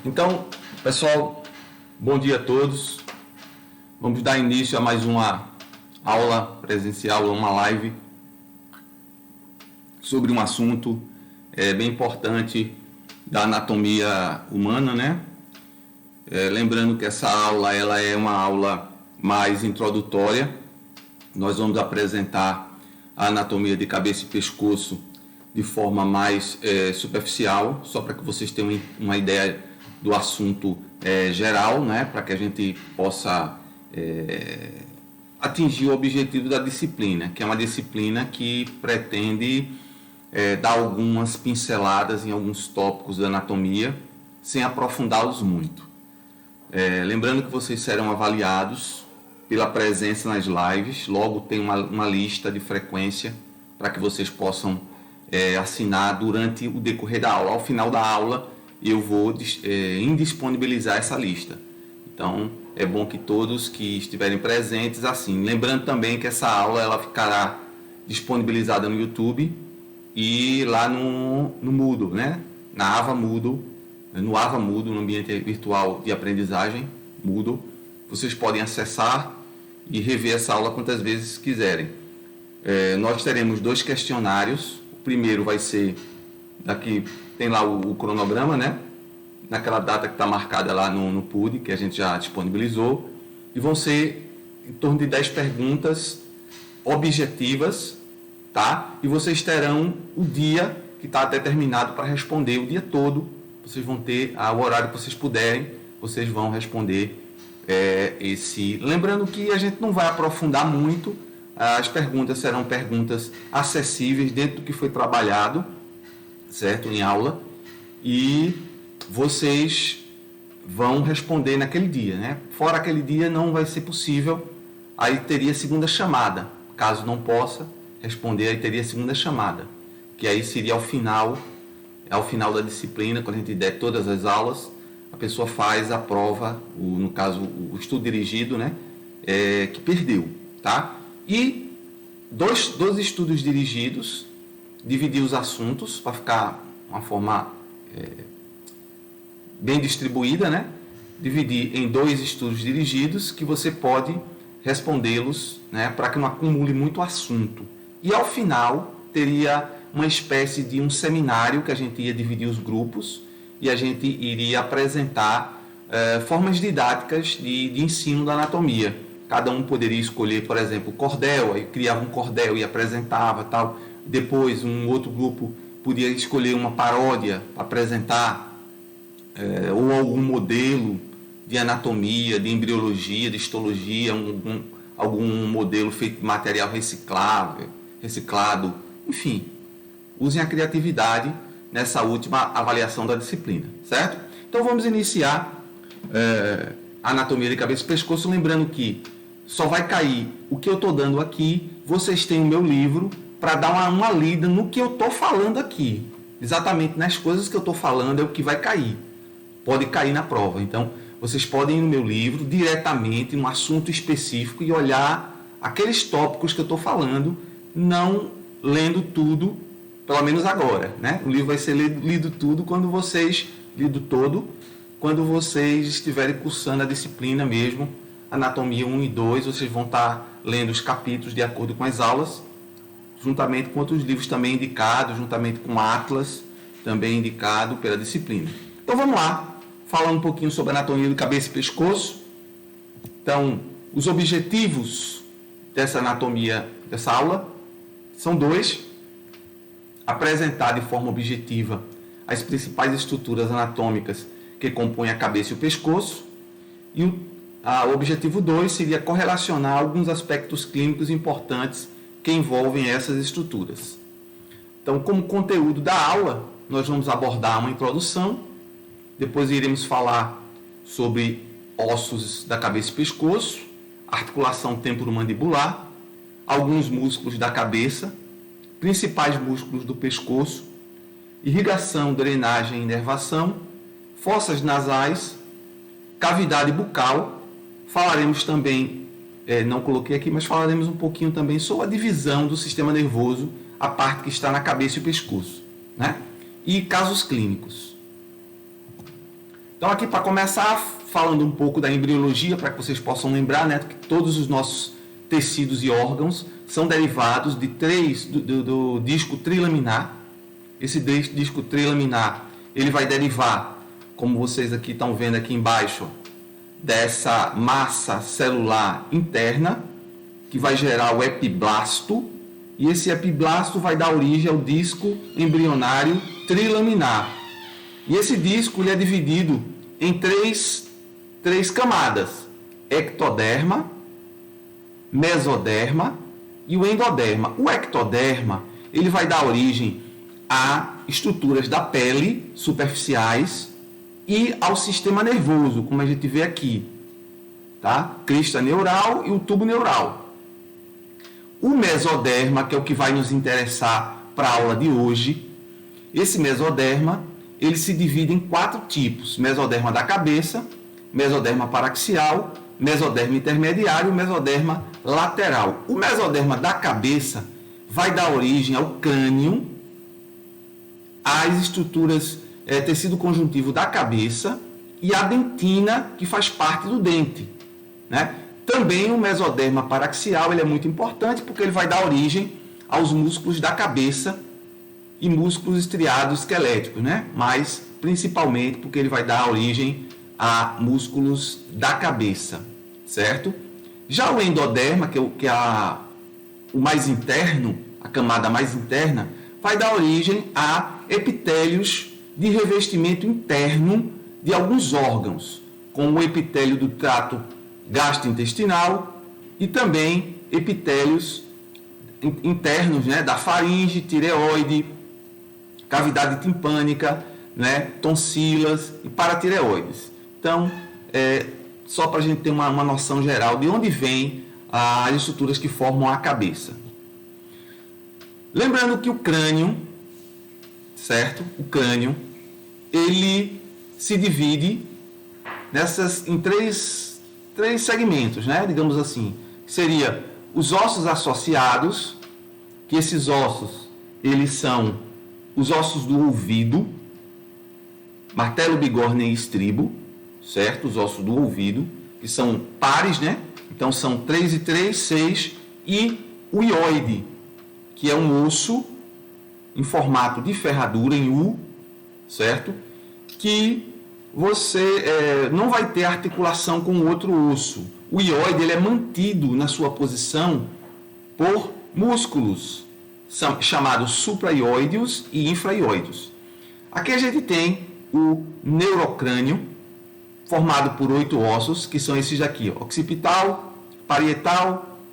Então, pessoal, bom dia a todos. Vamos dar início a mais uma aula presencial, uma live sobre um assunto bem importante da anatomia humana, né? Lembrando que essa aula ela é uma aula mais introdutória. Nós vamos apresentar a anatomia de cabeça e pescoço de forma mais superficial, só para que vocês tenham uma ideia do assunto geral, né? Para que a gente possa atingir o objetivo da disciplina, que é uma disciplina que pretende dar algumas pinceladas em alguns tópicos da anatomia, sem aprofundá-los muito. Lembrando que vocês serão avaliados pela presença nas lives, logo tem uma lista de frequência para que vocês possam assinar durante o decorrer da aula. Ao final da aula eu vou indisponibilizar essa lista. Então é bom que todos que estiverem presentes assinem. Lembrando também que essa aula ela ficará disponibilizada no YouTube e lá no Moodle, né? Na Ava Moodle, no Ava Moodle, no ambiente virtual de aprendizagem Moodle. Vocês podem acessar e rever essa aula quantas vezes quiserem. Nós teremos 2 questionários. O primeiro vai ser daqui, tem lá o cronograma, né? Naquela data que está marcada lá no PUD, que a gente já disponibilizou. E vão ser em torno de 10 perguntas objetivas, tá? E vocês terão o dia que está determinado para responder o dia todo. Vocês vão ter o horário que vocês puderem, vocês vão responder Lembrando que a gente não vai aprofundar muito, as perguntas serão perguntas acessíveis dentro do que foi trabalhado, certo? Em aula, e vocês vão responder naquele dia, né? Fora aquele dia não vai ser possível, aí teria segunda chamada. Caso não possa responder, aí teria segunda chamada, que aí seria ao final da disciplina, quando a gente der todas as aulas, a pessoa faz a prova, no caso o estudo dirigido, né, que perdeu, tá? E dois estudos dirigidos, dividir os assuntos para ficar uma forma bem distribuída, né? Dividir em 2 estudos dirigidos que você pode respondê-los, né, para que não acumule muito assunto. E ao final teria uma espécie de um seminário que a gente ia dividir os grupos e a gente iria apresentar formas didáticas de ensino da anatomia. Cada um poderia escolher, por exemplo, cordel, aí criava um cordel e apresentava, tal. Depois um outro grupo podia escolher uma paródia para apresentar, ou algum modelo de anatomia, de embriologia, de histologia, algum modelo feito de material reciclado, enfim. Usem a criatividade nessa última avaliação da disciplina, certo? Então vamos iniciar a anatomia de cabeça e pescoço, lembrando que só vai cair o que eu estou dando aqui, vocês têm o meu livro para dar uma lida no que eu estou falando aqui. Exatamente nas coisas que eu estou falando é o que vai cair. Pode cair na prova. Então, vocês podem ir no meu livro diretamente, num assunto específico e olhar aqueles tópicos que eu estou falando, não lendo tudo, pelo menos agora, né? O livro vai ser lido todo quando vocês estiverem cursando a disciplina mesmo, anatomia 1 e 2, vocês vão estar lendo os capítulos de acordo com as aulas, juntamente com outros livros também indicados, juntamente com Atlas, também indicado pela disciplina. Então vamos lá, falando um pouquinho sobre anatomia de cabeça e pescoço. Então, os objetivos dessa anatomia, dessa aula, são 2. Apresentar de forma objetiva as principais estruturas anatômicas que compõem a cabeça e o pescoço. E o objetivo 2 seria correlacionar alguns aspectos clínicos importantes que envolvem essas estruturas. Então, como conteúdo da aula, nós vamos abordar uma introdução, depois iremos falar sobre ossos da cabeça e pescoço, articulação temporomandibular, alguns músculos da cabeça, principais músculos do pescoço, irrigação, drenagem e inervação, fossas nasais, cavidade bucal. Falaremos também, não coloquei aqui, mas falaremos um pouquinho também sobre a divisão do sistema nervoso, a parte que está na cabeça e o pescoço, né? E casos clínicos. Então aqui para começar, falando um pouco da embriologia, para que vocês possam lembrar, né, que todos os nossos tecidos e órgãos são derivados do disco trilaminar. Esse disco trilaminar, ele vai derivar, como vocês aqui estão vendo aqui embaixo, dessa massa celular interna, que vai gerar o epiblasto, e esse epiblasto vai dar origem ao disco embrionário trilaminar. E esse disco ele é dividido em três camadas: ectoderma, mesoderma e o endoderma. O ectoderma ele vai dar origem a estruturas da pele superficiais e ao sistema nervoso, como a gente vê aqui, tá? Crista neural e o tubo neural. O mesoderma, que é o que vai nos interessar para a aula de hoje, esse mesoderma ele se divide em 4 tipos: mesoderma da cabeça, mesoderma paraxial, mesoderma intermediário e mesoderma lateral. O mesoderma da cabeça vai dar origem ao crânio, às estruturas tecido conjuntivo da cabeça e a dentina, que faz parte do dente, né? Também o mesoderma paraxial ele é muito importante porque ele vai dar origem aos músculos da cabeça e músculos estriados esqueléticos, né? Mas principalmente porque ele vai dar origem a músculos da cabeça, certo? Já o endoderma, que é o mais interno, a camada mais interna, vai dar origem a epitélios de revestimento interno de alguns órgãos, como o epitélio do trato gastrointestinal e também epitélios internos, né, da faringe, tireoide, cavidade timpânica, né, tonsilas e paratireoides. Então, só para a gente ter uma noção geral de onde vem as estruturas que formam a cabeça. Lembrando que o crânio, certo? O crânio, ele se divide em três segmentos, né? Digamos assim, seria os ossos associados, que esses ossos, eles são os ossos do ouvido, martelo, bigorna e estribo, certo? Os ossos do ouvido, que são pares, né? Então são 3 e 3, 6, e o hioide, que é um osso em formato de ferradura, em U, certo? Que você não vai ter articulação com o outro osso. O hioide ele é mantido na sua posição por músculos chamados supraioideos e infraioideos. Aqui a gente tem o neurocrânio, formado por 8 ossos, que são esses daqui: occipital,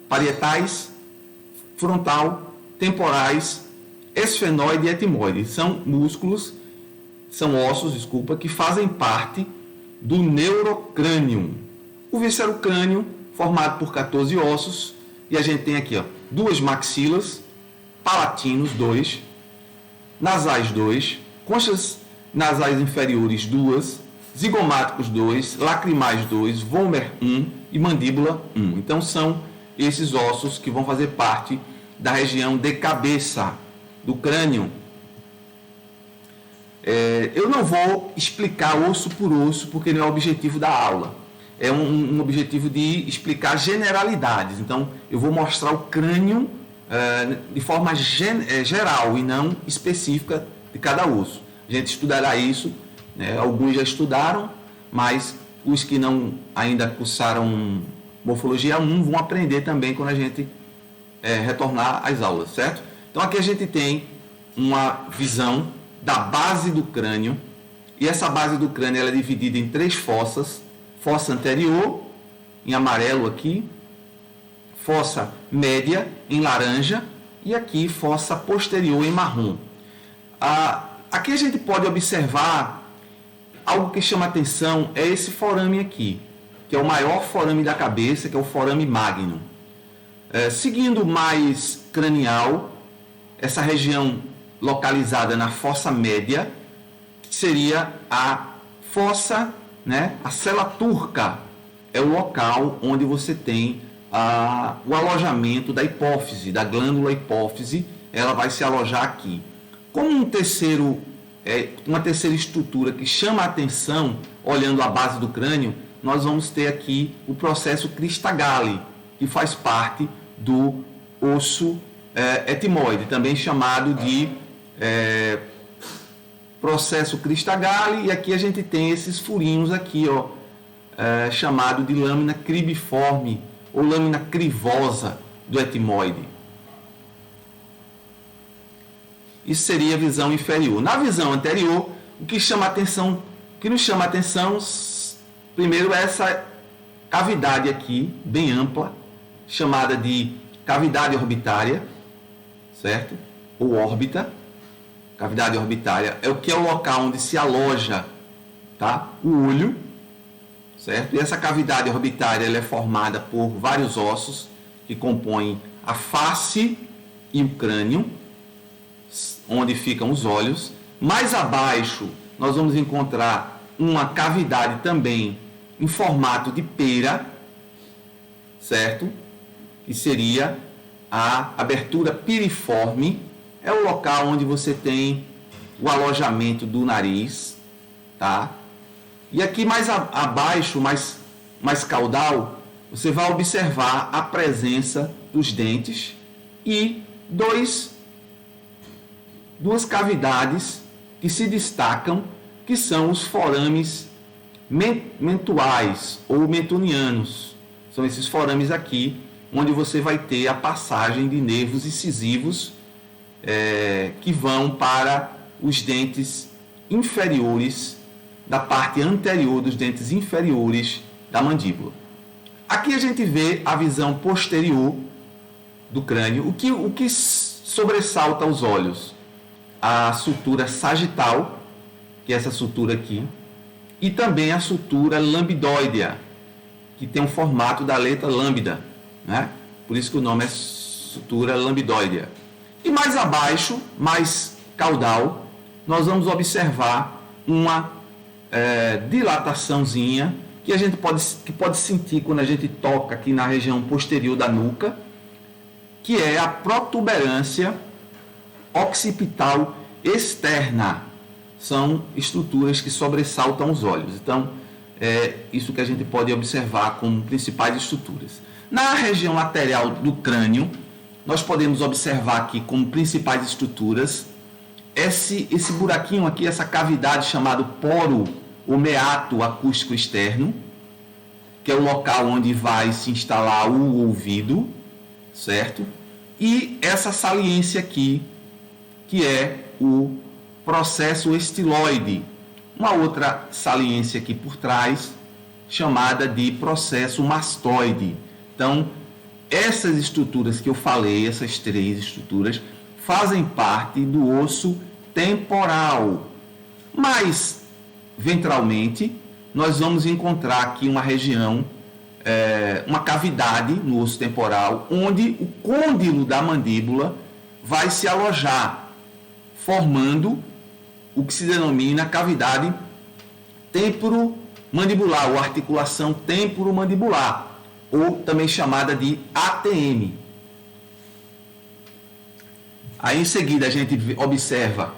parietais, frontal, temporais, esfenoide e etimoide. São ossos, que fazem parte do neurocrânio. O viscerocrânio, formado por 14 ossos, e a gente tem aqui, 2 maxilas, palatinos 2, nasais 2, conchas nasais inferiores 2, zigomáticos 2, lacrimais 2, vômer 1 e mandíbula 1. Então são esses ossos que vão fazer parte da região de cabeça do crânio. Eu não vou explicar osso por osso, porque não é o objetivo da aula. É um objetivo de explicar generalidades. Então, eu vou mostrar o crânio de forma geral e não específica de cada osso. A gente estudará isso, né? Alguns já estudaram, mas os que não ainda cursaram Morfologia 1 vão aprender também quando a gente retornar às aulas, certo? Então, aqui a gente tem uma visão da base do crânio, e essa base do crânio ela é dividida em 3 fossas: fossa anterior, em amarelo aqui, fossa média, em laranja, e aqui fossa posterior, em marrom. Aqui a gente pode observar algo que chama atenção, é esse forame aqui, que é o maior forame da cabeça, que é o forame magnum. Seguindo mais cranial, essa região localizada na fossa média, que seria a fossa, né, a cela turca, é o local onde você tem o alojamento da hipófise, da glândula hipófise, ela vai se alojar aqui. Como um terceiro uma terceira estrutura que chama a atenção, olhando a base do crânio, nós vamos ter aqui o processo Christgale, que faz parte do osso etmoide, também chamado de processo Christgale, e aqui a gente tem esses furinhos aqui, ó, chamado de lâmina cribiforme ou lâmina crivosa do etmoide. Isso seria a visão inferior. Na visão anterior, o que nos chama a atenção, primeiro é essa cavidade aqui, bem ampla, chamada de cavidade orbitária, certo? Ou órbita. Cavidade orbitária é o local onde se aloja, tá, o olho, certo? E essa cavidade orbitária ela é formada por vários ossos que compõem a face e o crânio, onde ficam os olhos. Mais abaixo, nós vamos encontrar uma cavidade também em formato de pera, certo? Que seria a abertura piriforme, é o local onde você tem o alojamento do nariz, tá? E aqui mais abaixo, mais caudal, você vai observar a presença dos dentes e duas cavidades que se destacam, que são os forames mentuais ou mentonianos. São esses forames aqui, onde você vai ter a passagem de nervos incisivos que vão para os dentes inferiores, da parte anterior dos dentes inferiores da mandíbula. Aqui a gente vê a visão posterior do crânio. O que sobressalta aos olhos? A sutura sagital, que é essa sutura aqui, e também a sutura lambdoidea, que tem o formato da letra lambda, né? Por isso que o nome é sutura lambdoidea. E mais abaixo, mais caudal, nós vamos observar uma dilataçãozinha que a gente pode sentir quando a gente toca aqui na região posterior da nuca, que é a protuberância occipital externa. São estruturas que sobressaltam os olhos. Então, é isso que a gente pode observar como principais estruturas. Na região lateral do crânio, nós podemos observar aqui como principais estruturas esse buraquinho aqui, essa cavidade chamado poro ou meato acústico externo, que é o local onde vai se instalar o ouvido, certo? E essa saliência aqui, que é o processo estiloide. Uma outra saliência aqui por trás, chamada de processo mastoide. Então, essas estruturas que eu falei, essas três estruturas, fazem parte do osso temporal. Mas, ventralmente, nós vamos encontrar aqui uma região, uma cavidade no osso temporal, onde o côndilo da mandíbula vai se alojar, formando o que se denomina cavidade temporomandibular, ou articulação temporomandibular, ou também chamada de ATM. Aí em seguida a gente observa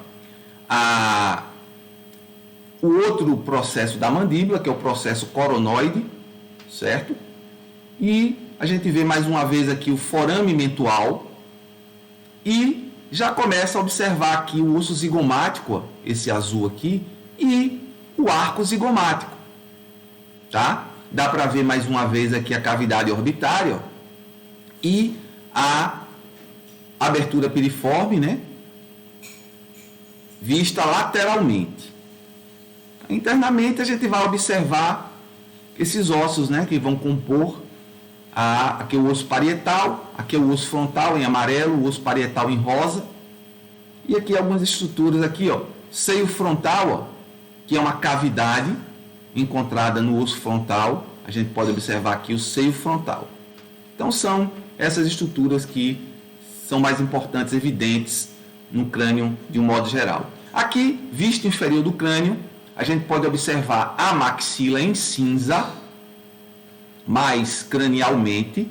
o outro processo da mandíbula, que é o processo coronoide, certo? E a gente vê mais uma vez aqui o forame mentual e já começa a observar aqui o osso zigomático, ó, esse azul aqui, e o arco zigomático, tá? Dá para ver mais uma vez aqui a cavidade orbitária, ó, e a abertura piriforme, né? Vista lateralmente. Internamente a gente vai observar esses ossos, né, que vão compor aqui o osso parietal, aqui o osso frontal em amarelo, o osso parietal em rosa, e aqui algumas estruturas aqui, ó, seio frontal, ó, que é uma cavidade encontrada no osso frontal. A gente pode observar aqui o seio frontal. Então são essas estruturas que são mais importantes, evidentes no crânio de um modo geral. Aqui, vista inferior do crânio, a gente pode observar a maxila em cinza, mais cranialmente,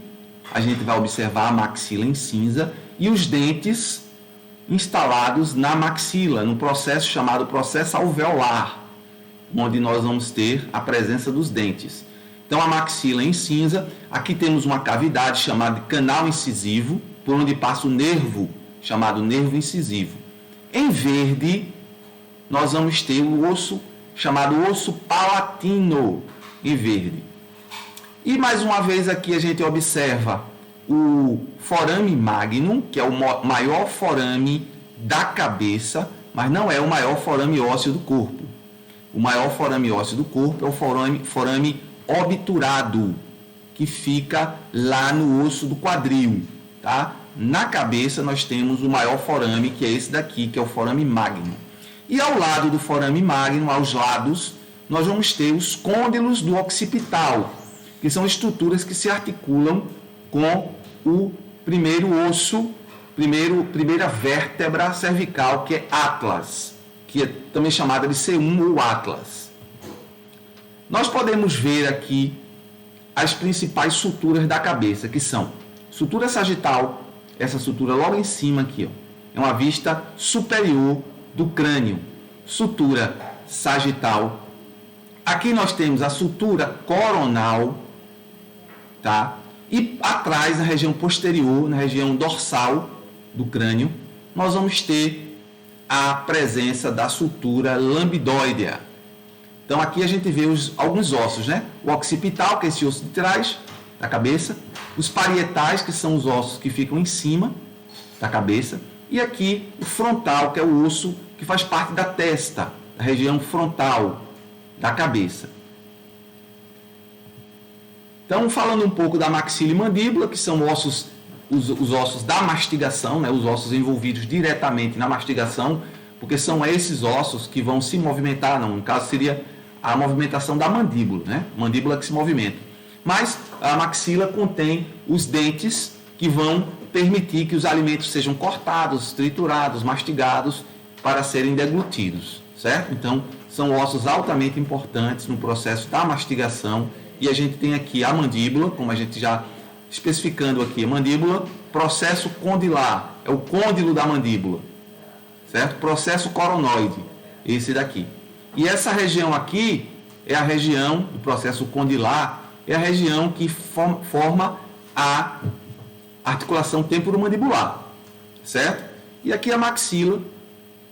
a gente vai observar a maxila em cinza e os dentes instalados na maxila, no processo chamado processo alveolar, onde nós vamos ter a presença dos dentes. Então, a maxila em cinza, aqui temos uma cavidade chamada de canal incisivo, por onde passa o nervo, chamado nervo incisivo. Em verde, nós vamos ter o osso chamado osso palatino, em verde. E mais uma vez aqui a gente observa o forame magnum, que é o maior forame da cabeça, mas não é o maior forame ósseo do corpo. O maior forame ósseo do corpo é o forame obturado, que fica lá no osso do quadril, tá? Na cabeça nós temos o maior forame, que é esse daqui, que é o forame magnum. E ao lado do forame magnum, aos lados, nós vamos ter os côndilos do occipital, que são estruturas que se articulam com o primeiro osso, primeira vértebra cervical, que é atlas, que é também chamada de C1 ou atlas. Nós podemos ver aqui as principais suturas da cabeça, que são sutura sagital, essa sutura logo em cima aqui, ó, é uma vista superior do crânio, sutura sagital. Aqui nós temos a sutura coronal, tá? E atrás, na região posterior, na região dorsal do crânio, nós vamos ter a presença da sutura lambdoidea. Então aqui a gente vê alguns ossos, né? O occipital, que é esse osso de trás da cabeça, os parietais, que são os ossos que ficam em cima da cabeça, e aqui o frontal, que é o osso que faz parte da testa, da região frontal da cabeça. Então, falando um pouco da maxila e mandíbula, que são ossos, os ossos da mastigação, né? Os ossos envolvidos diretamente na mastigação, porque são esses ossos que vão se movimentar, não, no caso seria a movimentação da mandíbula, né? Mandíbula que se movimenta. Mas a maxila contém os dentes que vão permitir que os alimentos sejam cortados, triturados, mastigados para serem deglutidos, certo? Então, são ossos altamente importantes no processo da mastigação. E a gente tem aqui a mandíbula, como a gente já especificando aqui, a mandíbula, processo condilar, é o côndilo da mandíbula, certo? Processo coronoide, esse daqui. E essa região aqui é a região do processo condilar, é a região que forma a articulação temporomandibular, certo? E aqui a maxila,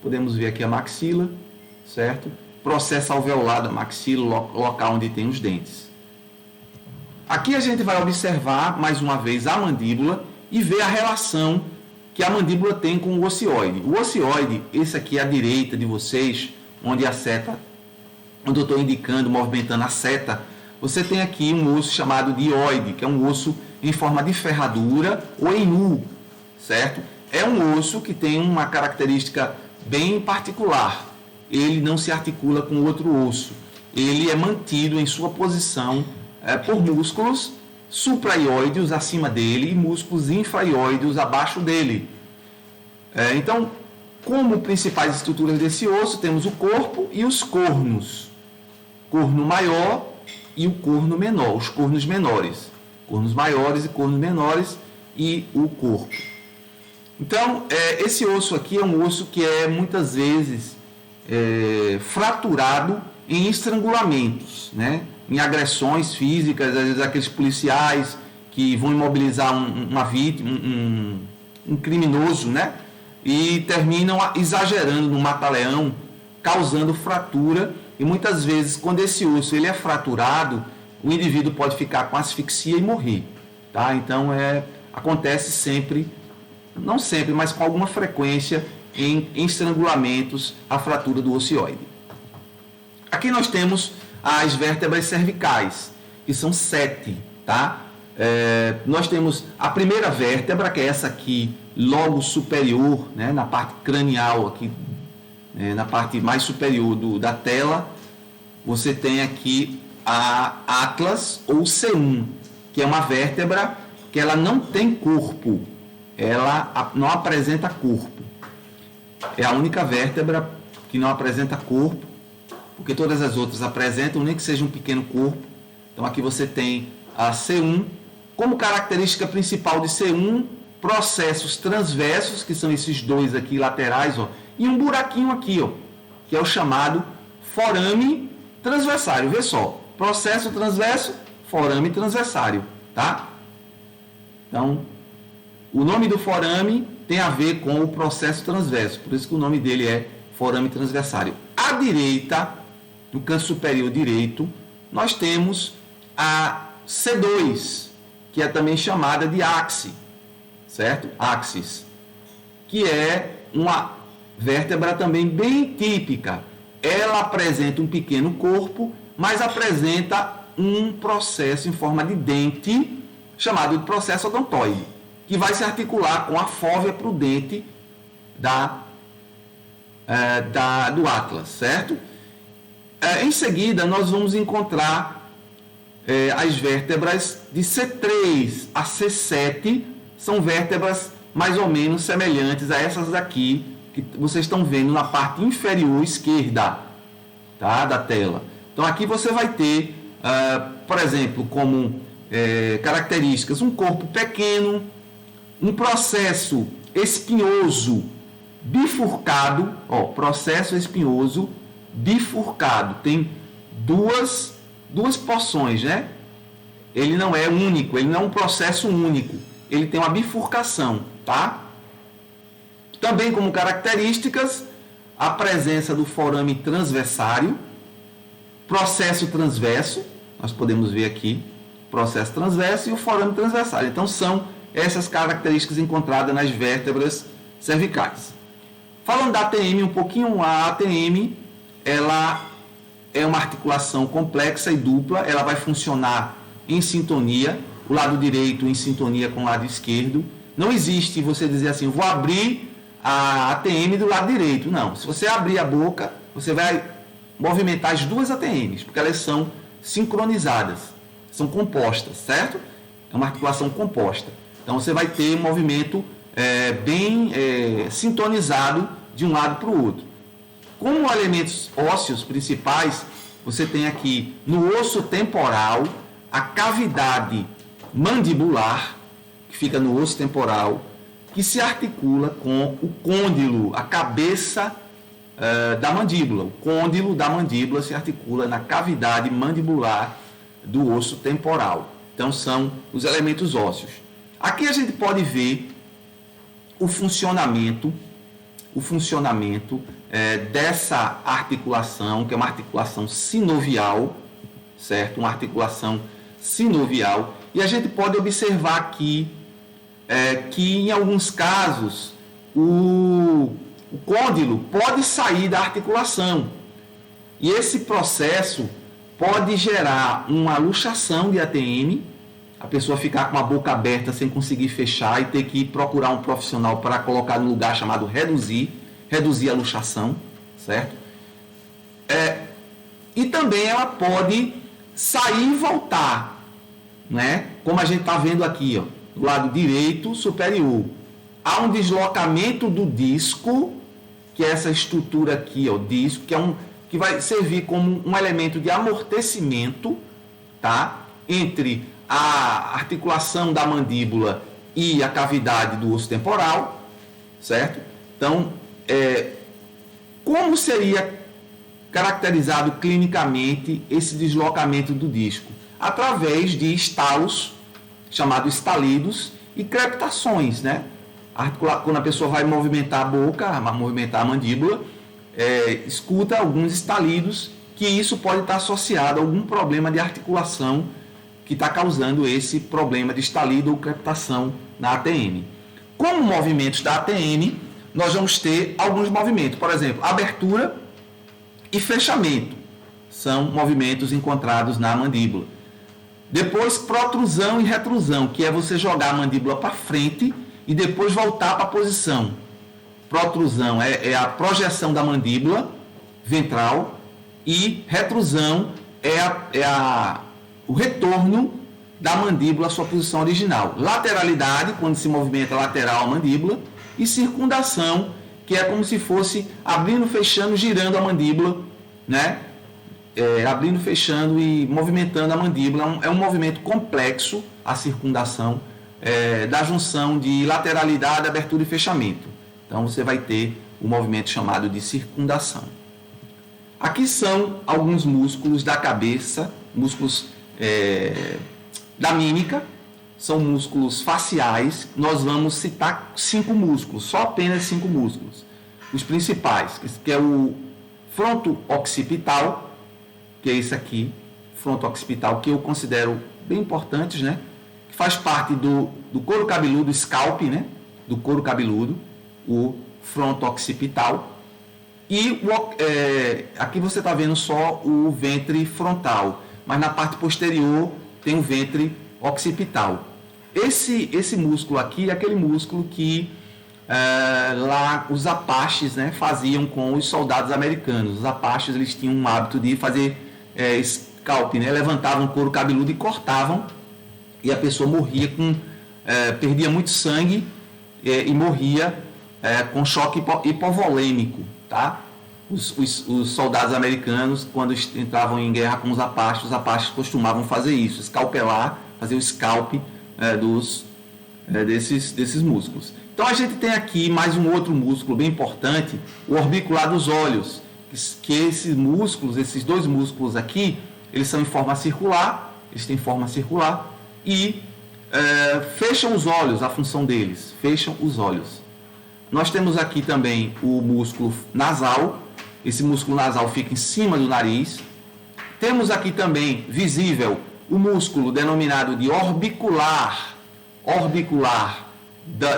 podemos ver aqui a maxila, certo? Processo alveolar da maxila, local onde tem os dentes. Aqui a gente vai observar, mais uma vez, a mandíbula e ver a relação que a mandíbula tem com o ocioide. O ocioide, esse aqui à direita de vocês, onde a seta, onde eu estou indicando, movimentando a seta, você tem aqui um osso chamado de hioide, que é um osso em forma de ferradura ou em U, certo? É um osso que tem uma característica bem particular. Ele não se articula com outro osso. Ele é mantido em sua posição por músculos supraioideos acima dele e músculos infraioideos abaixo dele. Então, como principais estruturas desse osso, temos o corpo e os cornos. Corno maior e o corno menor, os cornos menores. Cornos maiores e cornos menores e o corpo. Então, esse osso aqui é um osso que é muitas vezes fraturado em estrangulamentos, né? Em agressões físicas, às vezes aqueles policiais que vão imobilizar uma vítima, um criminoso, né? E terminam exagerando no mata-leão, causando fratura, e muitas vezes, quando esse osso ele é fraturado, o indivíduo pode ficar com asfixia e morrer, tá? Então, acontece sempre, não sempre, mas com alguma frequência, em estrangulamentos, a fratura do ocioide. Aqui nós temos as vértebras cervicais, que são 7, tá? Nós temos a primeira vértebra, que é essa aqui, logo superior, né, na parte cranial, aqui, na parte mais superior da tela, você tem aqui a atlas ou C1, que é uma vértebra que ela não tem corpo, ela não apresenta corpo. É a única vértebra que não apresenta corpo, porque todas as outras apresentam, nem que seja um pequeno corpo. Então aqui você tem a C1. Como característica principal de C1, processos transversos, que são esses dois aqui laterais, ó, e um buraquinho aqui, ó, que é o chamado forame transversário. Vê só, processo transverso, forame transversário, tá? Então, o nome do forame tem a ver com o processo transverso, por isso que o nome dele é forame transversário. À direita, no canto superior direito, nós temos a C2, que é também chamada de áxice, certo? Axis, que é uma vértebra também bem típica. Ela apresenta um pequeno corpo, mas apresenta um processo em forma de dente, chamado de processo odontoide, que vai se articular com a fóvea prudente do Atlas, certo? Em seguida, nós vamos encontrar as vértebras de C3 a C7, são vértebras mais ou menos semelhantes a essas aqui, que vocês estão vendo na parte inferior esquerda, tá, da tela. Então aqui você vai ter, por exemplo, como características, um corpo pequeno, um processo espinhoso bifurcado, ó, processo espinhoso bifurcado, tem duas porções, né? Ele não é único, ele não é um processo único, ele tem uma bifurcação, tá? Também como características, a presença do forame transversário, processo transverso, nós podemos ver aqui, processo transverso e o forame transversário. Então são essas características encontradas nas vértebras cervicais. Falando da ATM um pouquinho, a ATM, ela é uma articulação complexa e dupla, ela vai funcionar em sintonia, o lado direito em sintonia com o lado esquerdo. Não existe você dizer assim, vou abrir a ATM do lado direito. Não, se você abrir a boca, você vai movimentar as duas ATMs, porque elas são sincronizadas, são compostas, certo? É uma articulação composta. Então você vai ter um movimento bem sintonizado de um lado para o outro. Como elementos ósseos principais, você tem aqui no osso temporal a cavidade mandibular, que fica no osso temporal, que se articula com o côndilo, a cabeça da mandíbula. O côndilo da mandíbula se articula na cavidade mandibular do osso temporal. Então são os elementos ósseos. Aqui a gente pode ver o funcionamento dessa articulação, que é uma articulação sinovial, certo? Uma articulação sinovial. E a gente pode observar aqui que em alguns casos o côndilo pode sair da articulação. E esse processo pode gerar uma luxação de ATM, a pessoa ficar com a boca aberta sem conseguir fechar e ter que procurar um profissional para colocar no lugar chamado reduzir a luxação, certo? E também ela pode sair e voltar, né? Como a gente está vendo aqui, ó, do lado direito superior. Há um deslocamento do disco, que é essa estrutura aqui, ó, disco, que vai servir como um elemento de amortecimento, tá? Entre a articulação da mandíbula e a cavidade do osso temporal, certo? Então, como seria caracterizado clinicamente esse deslocamento do disco? Através de estalos, chamados estalidos, e crepitações, né? Quando a pessoa vai movimentar a boca, movimentar a mandíbula, escuta alguns estalidos, que isso pode estar associado a algum problema de articulação que está causando esse problema de estalido ou crepitação na ATM. Como movimentos da ATM, nós vamos ter alguns movimentos, por exemplo, abertura e fechamento, são movimentos encontrados na mandíbula. Depois, protrusão e retrusão, que é você jogar a mandíbula para frente e depois voltar para a posição. Protrusão é a projeção da mandíbula ventral e retrusão o retorno da mandíbula à sua posição original. Lateralidade, quando se movimenta lateral a mandíbula, e circundação, que é como se fosse abrindo, fechando, girando a mandíbula, né? Abrindo, fechando e movimentando a mandíbula. É um movimento complexo, a circundação, da junção de lateralidade, abertura e fechamento. Então você vai ter o movimento chamado de circundação. Aqui são alguns músculos da cabeça, músculos da mímica, são músculos faciais. Nós vamos citar 5 músculos, só apenas 5 músculos. Os principais, que é o fronto-occipital, que é esse aqui, fronto-occipital, que eu considero bem importantes, né? Que faz parte do couro cabeludo, scalp, né? Do couro cabeludo, o fronto-occipital. E aqui você está vendo só o ventre frontal, mas na parte posterior tem o ventre occipital. Esse músculo aqui é aquele músculo que lá os apaches, né, faziam com os soldados americanos. Os apaches, eles tinham um hábito de fazer scalp, né? Levantavam o couro cabeludo e cortavam, e a pessoa morria perdia muito sangue e morria com choque hipovolêmico, tá? Os soldados americanos, quando entravam em guerra com os apaches costumavam fazer isso, escalpelar, fazer o scalp desses músculos. Então a gente tem aqui mais um outro músculo bem importante, o orbicular dos olhos, que esses músculos, esses 2 músculos aqui, eles são em forma circular, eles têm forma circular e fecham os olhos, a função deles, fecham os olhos. Nós temos aqui também o músculo nasal, esse músculo nasal fica em cima do nariz. Temos aqui também visível o músculo denominado de orbicular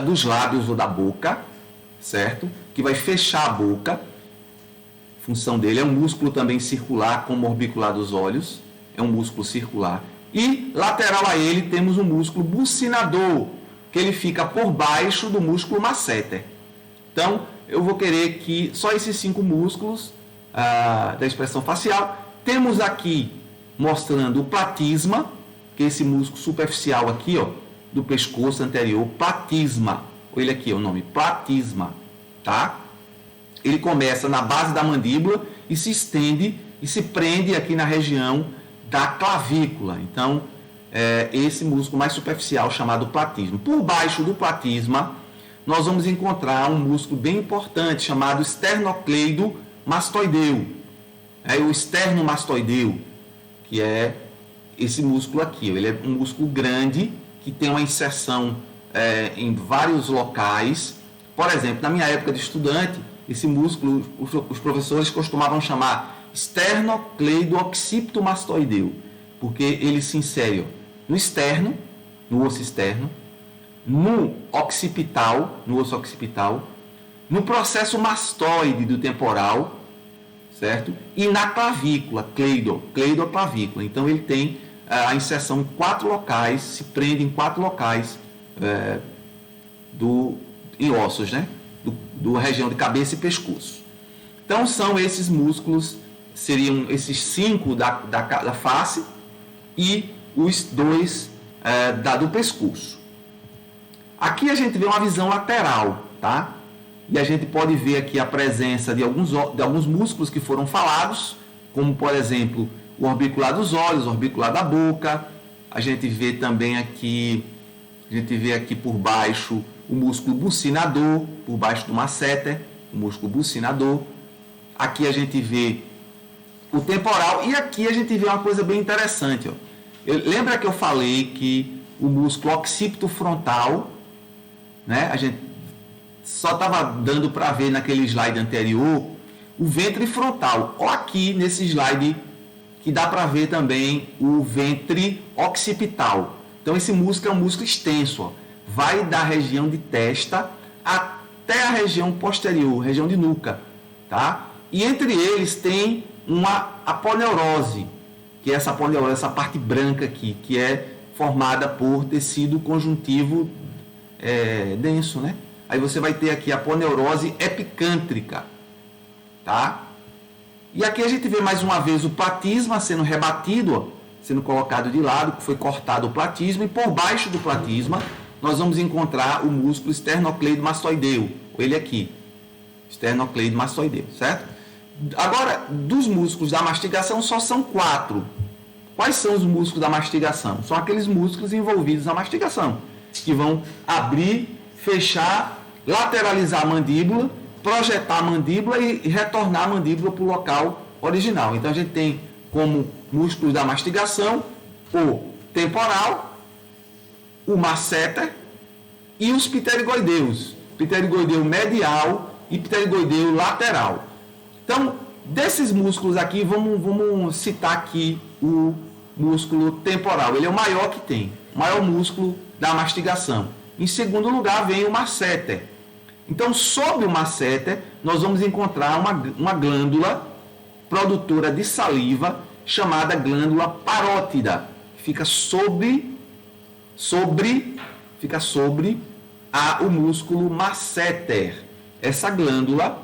dos lábios ou da boca, certo? Que vai fechar a boca. A função dele é um músculo também circular, como o orbicular dos olhos, é um músculo circular. E lateral a ele temos o músculo bucinador, que ele fica por baixo do músculo masseter. Então, eu vou querer que só esses 5 músculos da expressão facial. Temos aqui mostrando o platisma, que é esse músculo superficial aqui, ó, do pescoço anterior, platisma. Olha ele aqui, o nome, platisma, tá? Ele começa na base da mandíbula e se estende e se prende aqui na região da clavícula. Então, esse músculo mais superficial chamado platisma. Por baixo do platisma, nós vamos encontrar um músculo bem importante chamado esternocleidomastoideu. O esternomastoideu, que é esse músculo aqui. Ele é um músculo grande que tem uma inserção em vários locais. Por exemplo, na minha época de estudante, esse músculo os professores costumavam chamar esternocleido-occipitomastoideu, porque ele se insere no externo, no osso externo, no osso occipital, no processo mastoide do temporal, certo? E na clavícula, cleido-clavícula. Então ele tem a inserção em 4 locais, se prende em 4 locais em ossos, né? Do região de cabeça e pescoço. Então são esses músculos, seriam esses 5 da face e os 2 do pescoço. Aqui a gente vê uma visão lateral, tá? E a gente pode ver aqui a presença de alguns músculos que foram falados, como por exemplo o orbicular dos olhos, o orbicular da boca. A gente vê também aqui, por baixo o músculo bucinador, por baixo do masseter, o músculo bucinador. Aqui a gente vê o temporal e aqui a gente vê uma coisa bem interessante, ó. Lembra que eu falei que o músculo occipito frontal, né? A gente só estava dando para ver naquele slide anterior o ventre frontal. Ou aqui nesse slide que dá para ver também o ventre occipital. Então esse músculo é um músculo extenso, ó. Vai da região de testa até a região posterior, região de nuca, tá? E entre eles tem uma aponeurose, que é essa aponeurose, essa parte branca aqui, que é formada por tecido conjuntivo denso, né? Aí você vai ter aqui a aponeurose epicântrica, tá? E aqui a gente vê mais uma vez o platisma sendo rebatido, ó, sendo colocado de lado, que foi cortado o platisma, e por baixo do platisma nós vamos encontrar o músculo esternocleidomastoideu, ele aqui, esternocleidomastoideu, certo? Agora, dos músculos da mastigação só são 4. Quais são os músculos da mastigação? São aqueles músculos envolvidos na mastigação. que vão abrir, fechar, lateralizar a mandíbula, projetar a mandíbula e retornar a mandíbula para o local original. Então a gente tem como músculos da mastigação o temporal, o masseter e os pterigoideus, pterigoideu medial e pterigoideu lateral. Então, desses músculos aqui, vamos citar aqui o músculo temporal. Ele é o maior que tem, o maior músculo da mastigação. Em segundo lugar, vem o masseter. Então, sob o masseter, nós vamos encontrar uma glândula produtora de saliva chamada glândula parótida. Fica sobre o músculo masseter. Essa glândula,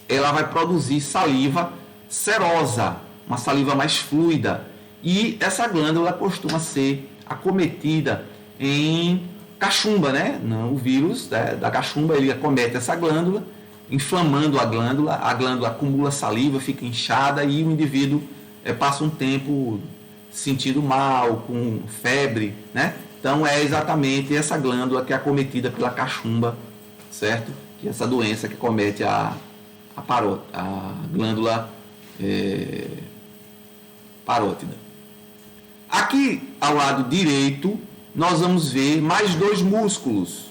ela vai produzir saliva serosa, uma saliva mais fluida. E essa glândula costuma ser acometida em cachumba, né? O vírus da cachumba, ele acomete essa glândula, inflamando a glândula acumula saliva, fica inchada e o indivíduo passa um tempo sentindo mal, com febre, né? Então é exatamente essa glândula que é acometida pela cachumba, certo? Que é essa doença que comete a glândula parótida. Aqui ao lado direito nós vamos ver mais dois músculos,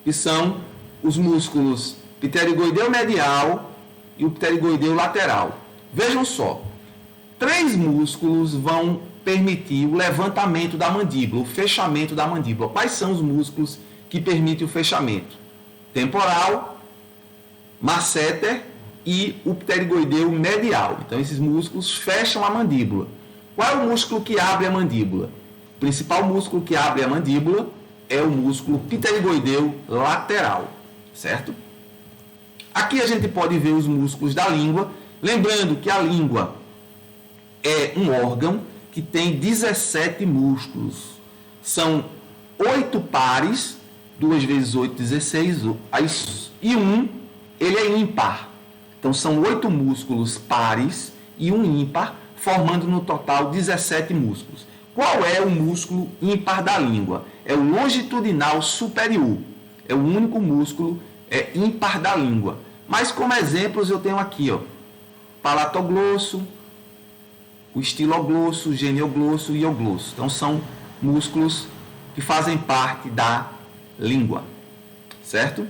que são os músculos pterigoideu medial e o pterigoideu lateral. Vejam só, 3 músculos vão permitir o levantamento da mandíbula, o fechamento da mandíbula. Quais são os músculos que permitem o fechamento? Temporal, masseter e o pterigoideu medial. Então, esses músculos fecham a mandíbula. Qual é o músculo que abre a mandíbula? O principal músculo que abre a mandíbula é o músculo pterigoideu lateral, certo? Aqui a gente pode ver os músculos da língua, lembrando que a língua é um órgão que tem 17 músculos. São 8 pares, 2 vezes 8, 16, e ele é ímpar. Então são 8 músculos pares e um ímpar, formando no total 17 músculos. Qual é o músculo ímpar da língua? É o longitudinal superior. É o único músculo ímpar da língua. Mas como exemplos eu tenho aqui, palatoglosso, o estiloglosso, genioglosso e euglosso. Então são músculos que fazem parte da língua, certo?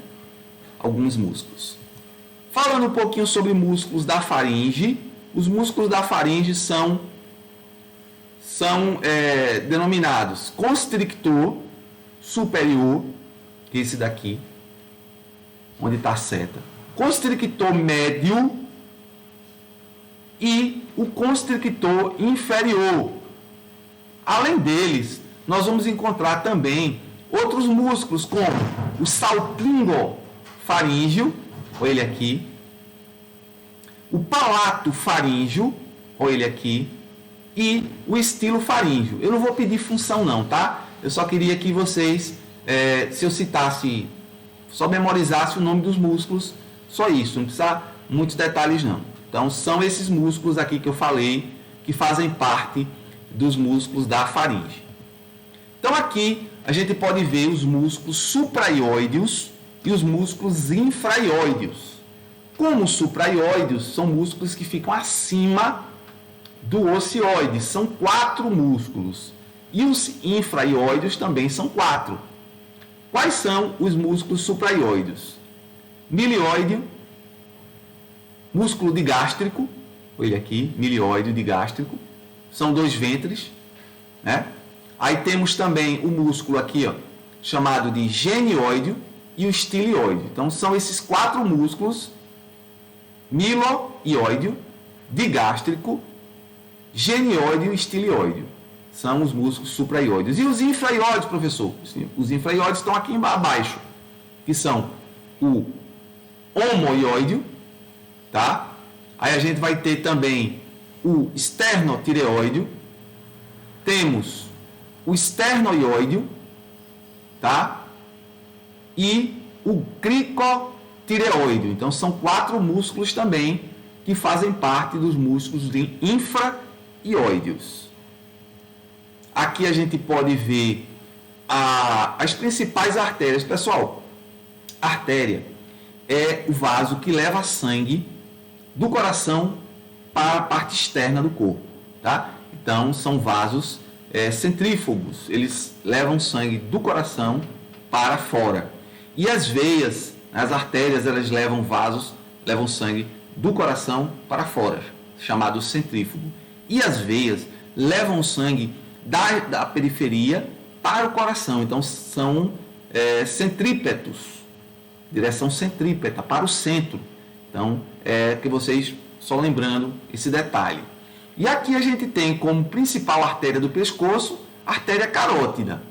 Alguns músculos. Falando um pouquinho sobre músculos da faringe, os músculos da faringe são denominados constrictor superior, que é esse daqui, onde está a seta, constrictor médio e o constrictor inferior. Além deles, nós vamos encontrar também outros músculos, como o salpingofaríngeo, olha ele aqui, o palatofaríngeo, olha ele aqui, e o estilofaríngeo. Eu não vou pedir função não, tá? Eu só queria que vocês, se eu citasse, só memorizasse o nome dos músculos, só isso, não precisa muitos detalhes não. Então são esses músculos aqui que eu falei, que fazem parte dos músculos da faringe. Então aqui a gente pode ver os músculos supraioideus e os músculos infraioideus. Como os supraioideus são músculos que ficam acima do ocioide, são 4 músculos. E os infraioideus também são 4. Quais são os músculos supraioideus? Milioide, músculo digástrico, olha aqui, milioide digástrico, são 2 ventres, né? Aí temos também o músculo aqui, chamado de genioide e o estilioide. Então são esses 4 músculos, milioide, digástrico, genioide e estilioide. São os músculos supraioides. E os infraioides, professor? Os infraioides estão aqui abaixo, que são o homoioide, tá? Aí a gente vai ter também o esternotireoide, temos o esternoioide, tá? E o cricotireoide. Então são 4 músculos também que fazem parte dos músculos de infraioideus. Aqui a gente pode ver as principais artérias, pessoal, a artéria é o vaso que leva sangue do coração para a parte externa do corpo, tá? Então, são vasos centrífugos, eles levam sangue do coração para fora. E as veias, as artérias, elas levam sangue do coração para fora, chamado centrífugo. E as veias levam sangue da periferia para o coração, então são centrípetos, direção centrípeta, para o centro. Então, que vocês, só lembrando esse detalhe. E aqui a gente tem como principal artéria do pescoço, a artéria carótida,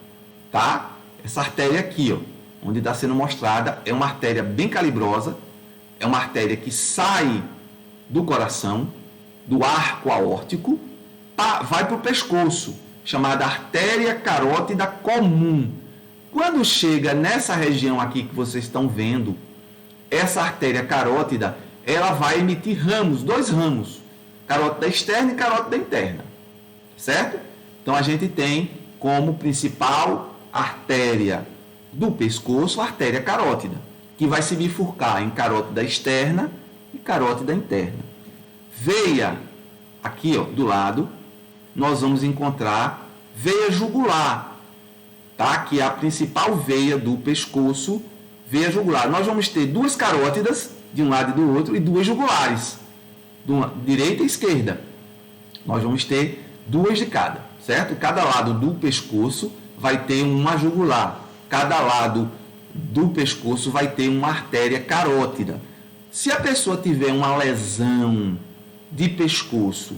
tá? Essa artéria aqui, ó, onde está sendo mostrada, é uma artéria bem calibrosa, é uma artéria que sai do coração, do arco aórtico, vai para o pescoço, chamada artéria carótida comum. Quando chega nessa região aqui que vocês estão vendo, essa artéria carótida, ela vai emitir ramos, 2 ramos, carótida externa e carótida interna, certo? Então a gente tem como principal artéria do pescoço a artéria carótida, que vai se bifurcar em carótida externa e carótida interna. Veia, aqui ó, do lado, nós vamos encontrar veia jugular, tá? Que é a principal veia do pescoço, veia jugular. Nós vamos ter 2 carótidas de um lado e do outro e 2 jugulares, direita e esquerda. Nós vamos ter 2 de cada, certo? Cada lado do pescoço vai ter uma jugular. Cada lado do pescoço vai ter uma artéria carótida. Se a pessoa tiver uma lesão de pescoço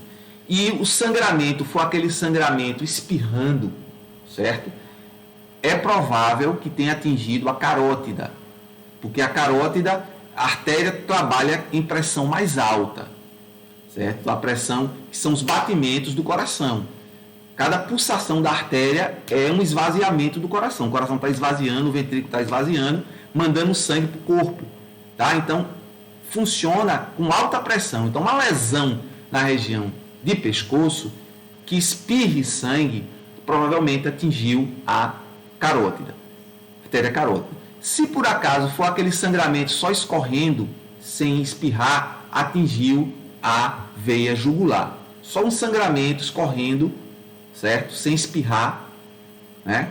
e o sangramento for aquele sangramento espirrando, certo? É provável que tenha atingido a carótida, porque a carótida, a artéria trabalha em pressão mais alta, certo? A pressão que são os batimentos do coração. Cada pulsação da artéria é um esvaziamento do coração. O coração está esvaziando, o ventrículo está esvaziando, mandando sangue para o corpo, tá? Então, funciona com alta pressão. Então, uma lesão na região de pescoço que espirre sangue, provavelmente atingiu a carótida, artéria carótida. Se por acaso for aquele sangramento só escorrendo, sem espirrar, atingiu a veia jugular. Só um sangramento escorrendo, certo? Sem espirrar, né?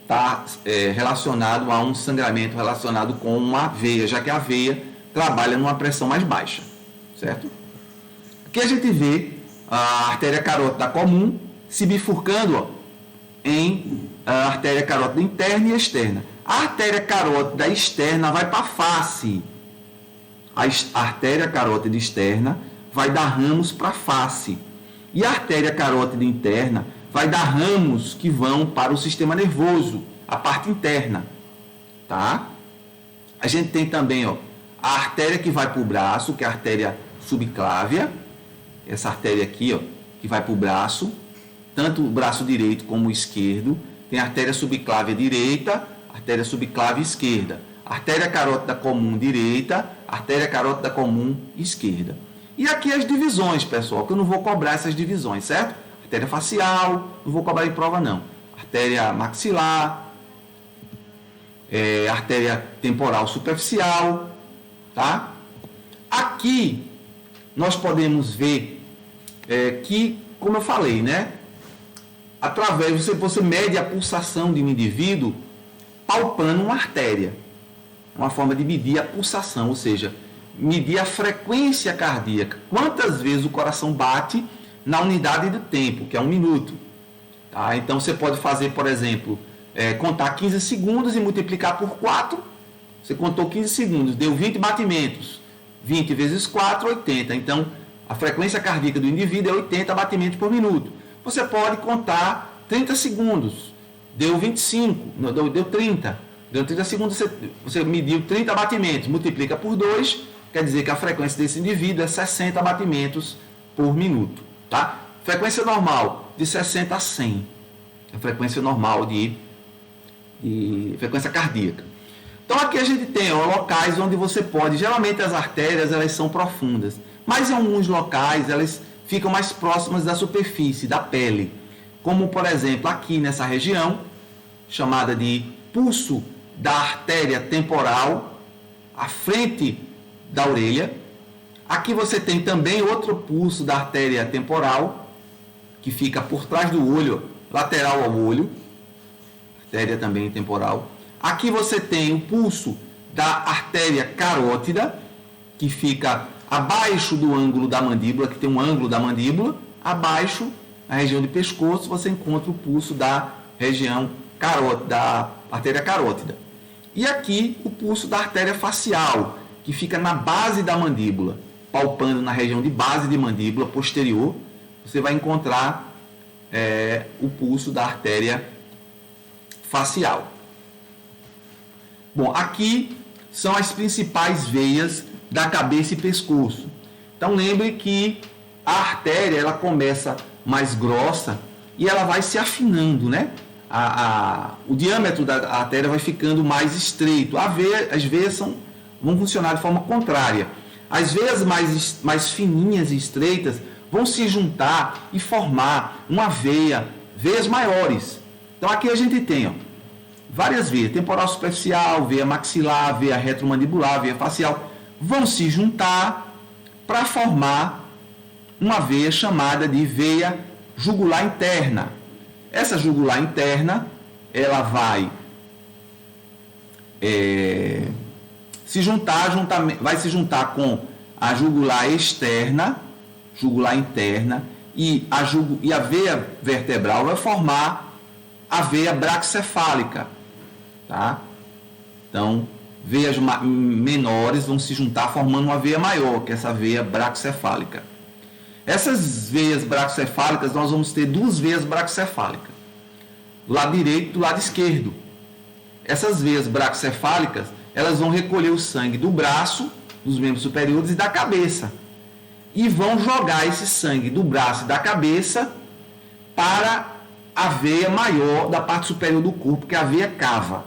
Está relacionado a um sangramento relacionado com uma veia, já que a veia trabalha numa pressão mais baixa, certo? Aqui a gente vê a artéria carótida comum se bifurcando, ó, em artéria carótida interna e externa. A artéria carótida externa vai para a face. A artéria carótida externa vai dar ramos para a face. E a artéria carótida interna vai dar ramos que vão para o sistema nervoso, a parte interna, tá? A gente tem também, ó, a artéria que vai para o braço, que é a artéria subclávia, essa artéria aqui, ó, que vai para o braço, tanto o braço direito como o esquerdo. Tem a artéria subclávia direita, artéria subclávia esquerda, artéria carótida comum direita, artéria carótida comum esquerda. E aqui as divisões, pessoal, que eu não vou cobrar essas divisões, certo? Artéria facial, não vou cobrar em prova não. Artéria maxilar, artéria temporal superficial, tá? Aqui nós podemos ver que, como eu falei, né? Através, você mede a pulsação de um indivíduo palpando uma artéria. Uma forma de medir a pulsação, ou seja, medir a frequência cardíaca. Quantas vezes o coração bate na unidade de tempo, que é 1 minuto. Tá? Então, você pode fazer, por exemplo, contar 15 segundos e multiplicar por 4. Você contou 15 segundos, deu 20 batimentos. 20 vezes 4, 80. Então, a frequência cardíaca do indivíduo é 80 batimentos por minuto. Você pode contar 30 segundos, deu 25, deu 30. Deu 30 segundos, você mediu 30 batimentos, multiplica por 2, quer dizer que a frequência desse indivíduo é 60 batimentos por minuto. Tá? Frequência normal, de 60 a 100. A frequência normal de frequência cardíaca. Então aqui a gente tem locais onde você pode, geralmente as artérias elas são profundas, mas em alguns locais elas ficam mais próximas da superfície, da pele. Como por exemplo aqui nessa região, chamada de pulso da artéria temporal, à frente da orelha. Aqui você tem também outro pulso da artéria temporal, que fica por trás do olho, lateral ao olho, artéria também temporal. Aqui você tem o pulso da artéria carótida, que fica abaixo do ângulo da mandíbula, que tem um ângulo da mandíbula, abaixo, na região de pescoço, você encontra o pulso da região carótida, da artéria carótida. E aqui o pulso da artéria facial, que fica na base da mandíbula, palpando na região de base de mandíbula posterior, você vai encontrar o pulso da artéria facial. Bom, aqui são as principais veias da cabeça e pescoço. Então lembre que a artéria ela começa mais grossa e ela vai se afinando, né? O diâmetro da artéria vai ficando mais estreito. As veias vão funcionar de forma contrária. As veias mais fininhas e estreitas vão se juntar e formar uma veias maiores. Então aqui a gente tem várias veias, temporal superficial, veia maxilar, veia retromandibular, veia facial, vão se juntar para formar uma veia chamada de veia jugular interna. Essa jugular interna, ela vai se juntar com a jugular externa, jugular interna, e a veia vertebral vai formar a veia braquicefálica, tá? Então, veias menores vão se juntar formando uma veia maior, que é essa veia braquicefálica. Essas veias braquicefálicas, nós vamos ter duas veias braquicefálicas, do lado direito e do lado esquerdo. Essas veias braquicefálicas, elas vão recolher o sangue do braço, dos membros superiores e da cabeça, e vão jogar esse sangue do braço e da cabeça para a veia maior da parte superior do corpo, que é a veia cava.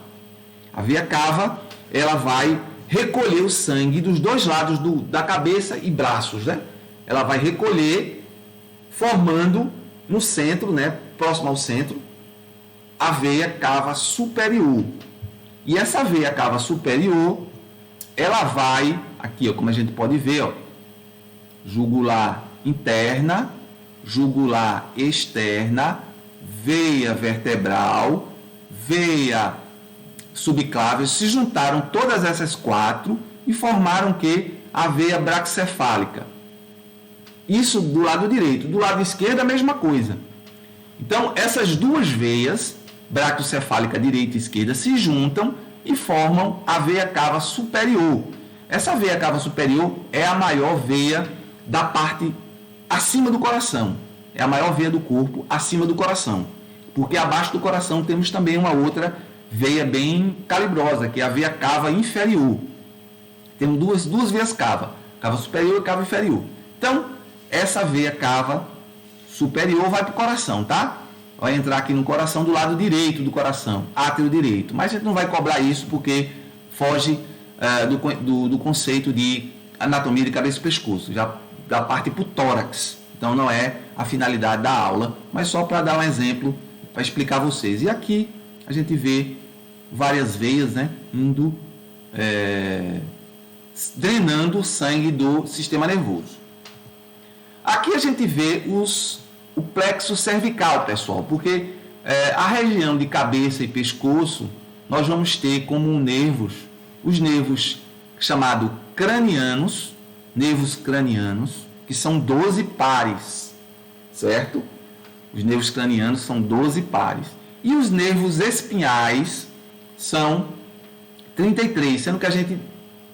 A veia cava, ela vai recolher o sangue dos dois lados da cabeça e braços, né? Ela vai recolher, formando no centro, né, próximo ao centro, a veia cava superior. E essa veia cava superior, ela vai, aqui, como a gente pode ver, jugular interna, jugular externa, veia vertebral, veia subclável, se juntaram todas essas quatro e formaram a veia braquicefálica. Isso do lado direito. Do lado esquerdo a mesma coisa. Então, essas duas veias, braquicefálica direita e esquerda, se juntam e formam a veia cava superior. Essa veia cava superior é a maior veia da parte acima do coração. É a maior veia do corpo acima do coração. Porque abaixo do coração temos também uma outra veia bem calibrosa, que é a veia cava inferior. Temos duas veias cava superior e cava inferior. Então, essa veia cava superior vai para o coração, tá? Vai entrar aqui no coração do lado direito do coração, átrio direito. Mas a gente não vai cobrar isso porque foge do conceito de anatomia de cabeça e pescoço, já da parte para o tórax. Então não é a finalidade da aula, mas só para dar um exemplo, para explicar a vocês. E aqui a gente vê várias veias, né, drenando o sangue do sistema nervoso. Aqui a gente vê o plexo cervical, pessoal, porque a região de cabeça e pescoço, nós vamos ter como os nervos chamados cranianos, que são 12 pares, certo? Os nervos cranianos são 12 pares. E os nervos espinhais são 33, sendo que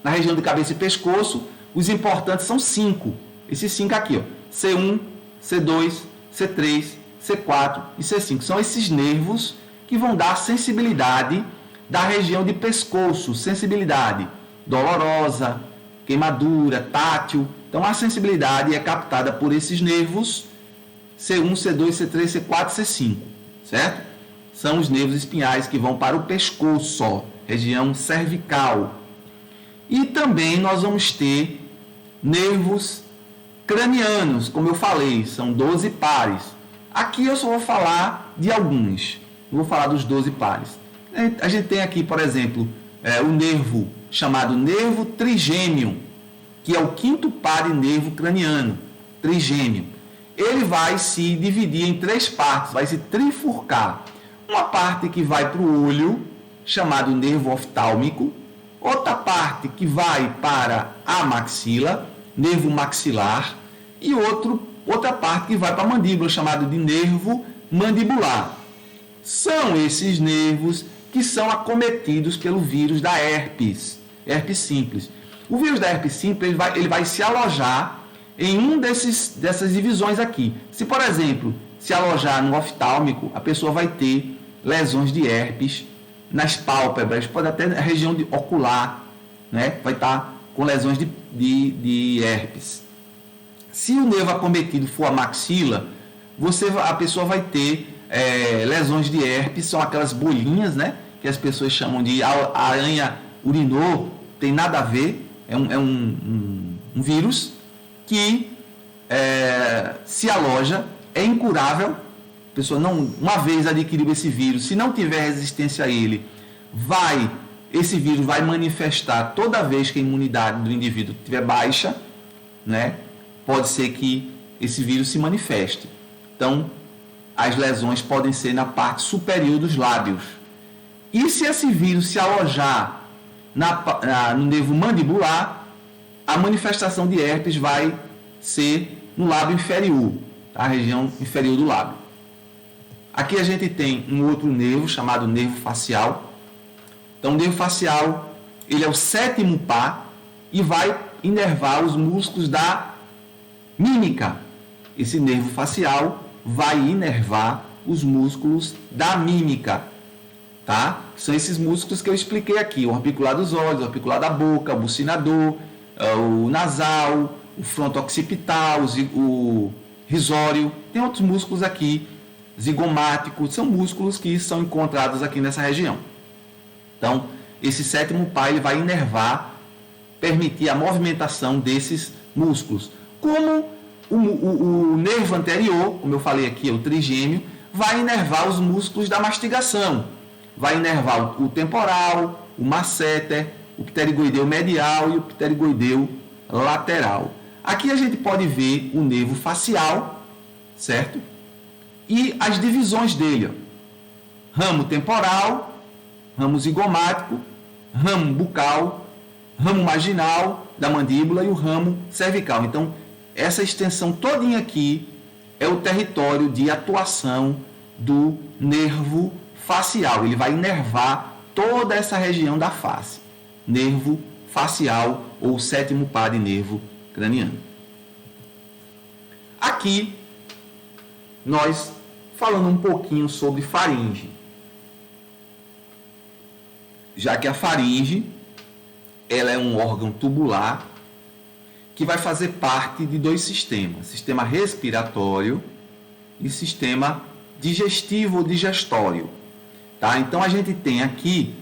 na região de cabeça e pescoço, os importantes são 5. Esses 5 aqui, C1, C2, C3, C4 e C5. São esses nervos que vão dar sensibilidade da região de pescoço, sensibilidade dolorosa, queimadura, tátil. Então a sensibilidade é captada por esses nervos C1, C2, C3, C4 e C5, certo? São os nervos espinhais que vão para o pescoço, região cervical. E também nós vamos ter nervos cranianos, como eu falei, são 12 pares. Aqui eu só vou falar de alguns, não vou falar dos 12 pares. A gente tem aqui, por exemplo, o nervo chamado nervo trigêmeo, que é o quinto par de nervo craniano, trigêmeo. Ele vai se dividir em 3 partes, vai se trifurcar. Uma parte que vai para o olho, chamado nervo oftálmico, outra parte que vai para a maxila, nervo maxilar, e outra parte que vai para a mandíbula, chamado de nervo mandibular. São esses nervos que são acometidos pelo vírus da herpes simples. O vírus da herpes simples ele vai se alojar em dessas divisões aqui. Se, por exemplo, se alojar no oftálmico, a pessoa vai ter lesões de herpes nas pálpebras, pode até na região ocular, né? Vai estar com lesões de herpes. Se o nervo acometido for a maxila, a pessoa vai ter lesões de herpes, são aquelas bolinhas, né? Que as pessoas chamam de aranha urinô, tem nada a ver, é um vírus que se aloja, é incurável. A pessoa uma vez adquiriu esse vírus, se não tiver resistência a ele, esse vírus vai manifestar toda vez que a imunidade do indivíduo estiver baixa, né? Pode ser que esse vírus se manifeste. Então, as lesões podem ser na parte superior dos lábios. E se esse vírus se alojar no nervo mandibular, a manifestação de herpes vai ser no lábio inferior, a região inferior do lábio. Aqui a gente tem um outro nervo chamado nervo facial. Então, o nervo facial ele é o 7º par e vai inervar os músculos da mímica. Esse nervo facial vai inervar os músculos da mímica, tá? São esses músculos que eu expliquei aqui: o orbicular dos olhos, o orbicular da boca, o bucinador, o nasal, o fronto-occipital, o risório. Tem outros músculos aqui, zigomático, são músculos que são encontrados aqui nessa região. Então, esse 7º par ele vai inervar, permitir a movimentação desses músculos. Como o nervo anterior, como eu falei aqui, o trigêmeo, vai inervar os músculos da mastigação. Vai inervar o temporal, o masseter, o pterigoideu medial e o pterigoideu lateral. Aqui a gente pode ver o nervo facial, certo? E as divisões dele, ó. Ramo temporal, ramo zigomático, ramo bucal, ramo marginal da mandíbula e o ramo cervical. Então, essa extensão todinha aqui é o território de atuação do nervo facial. Ele vai inervar toda essa região da face. Nervo facial ou 7º par de nervo craniano. Aqui, nós falando um pouquinho sobre faringe. Já que a faringe, ela é um órgão tubular que vai fazer parte de 2 sistemas: sistema respiratório e sistema digestivo ou digestório. Tá? Então, a gente tem aqui,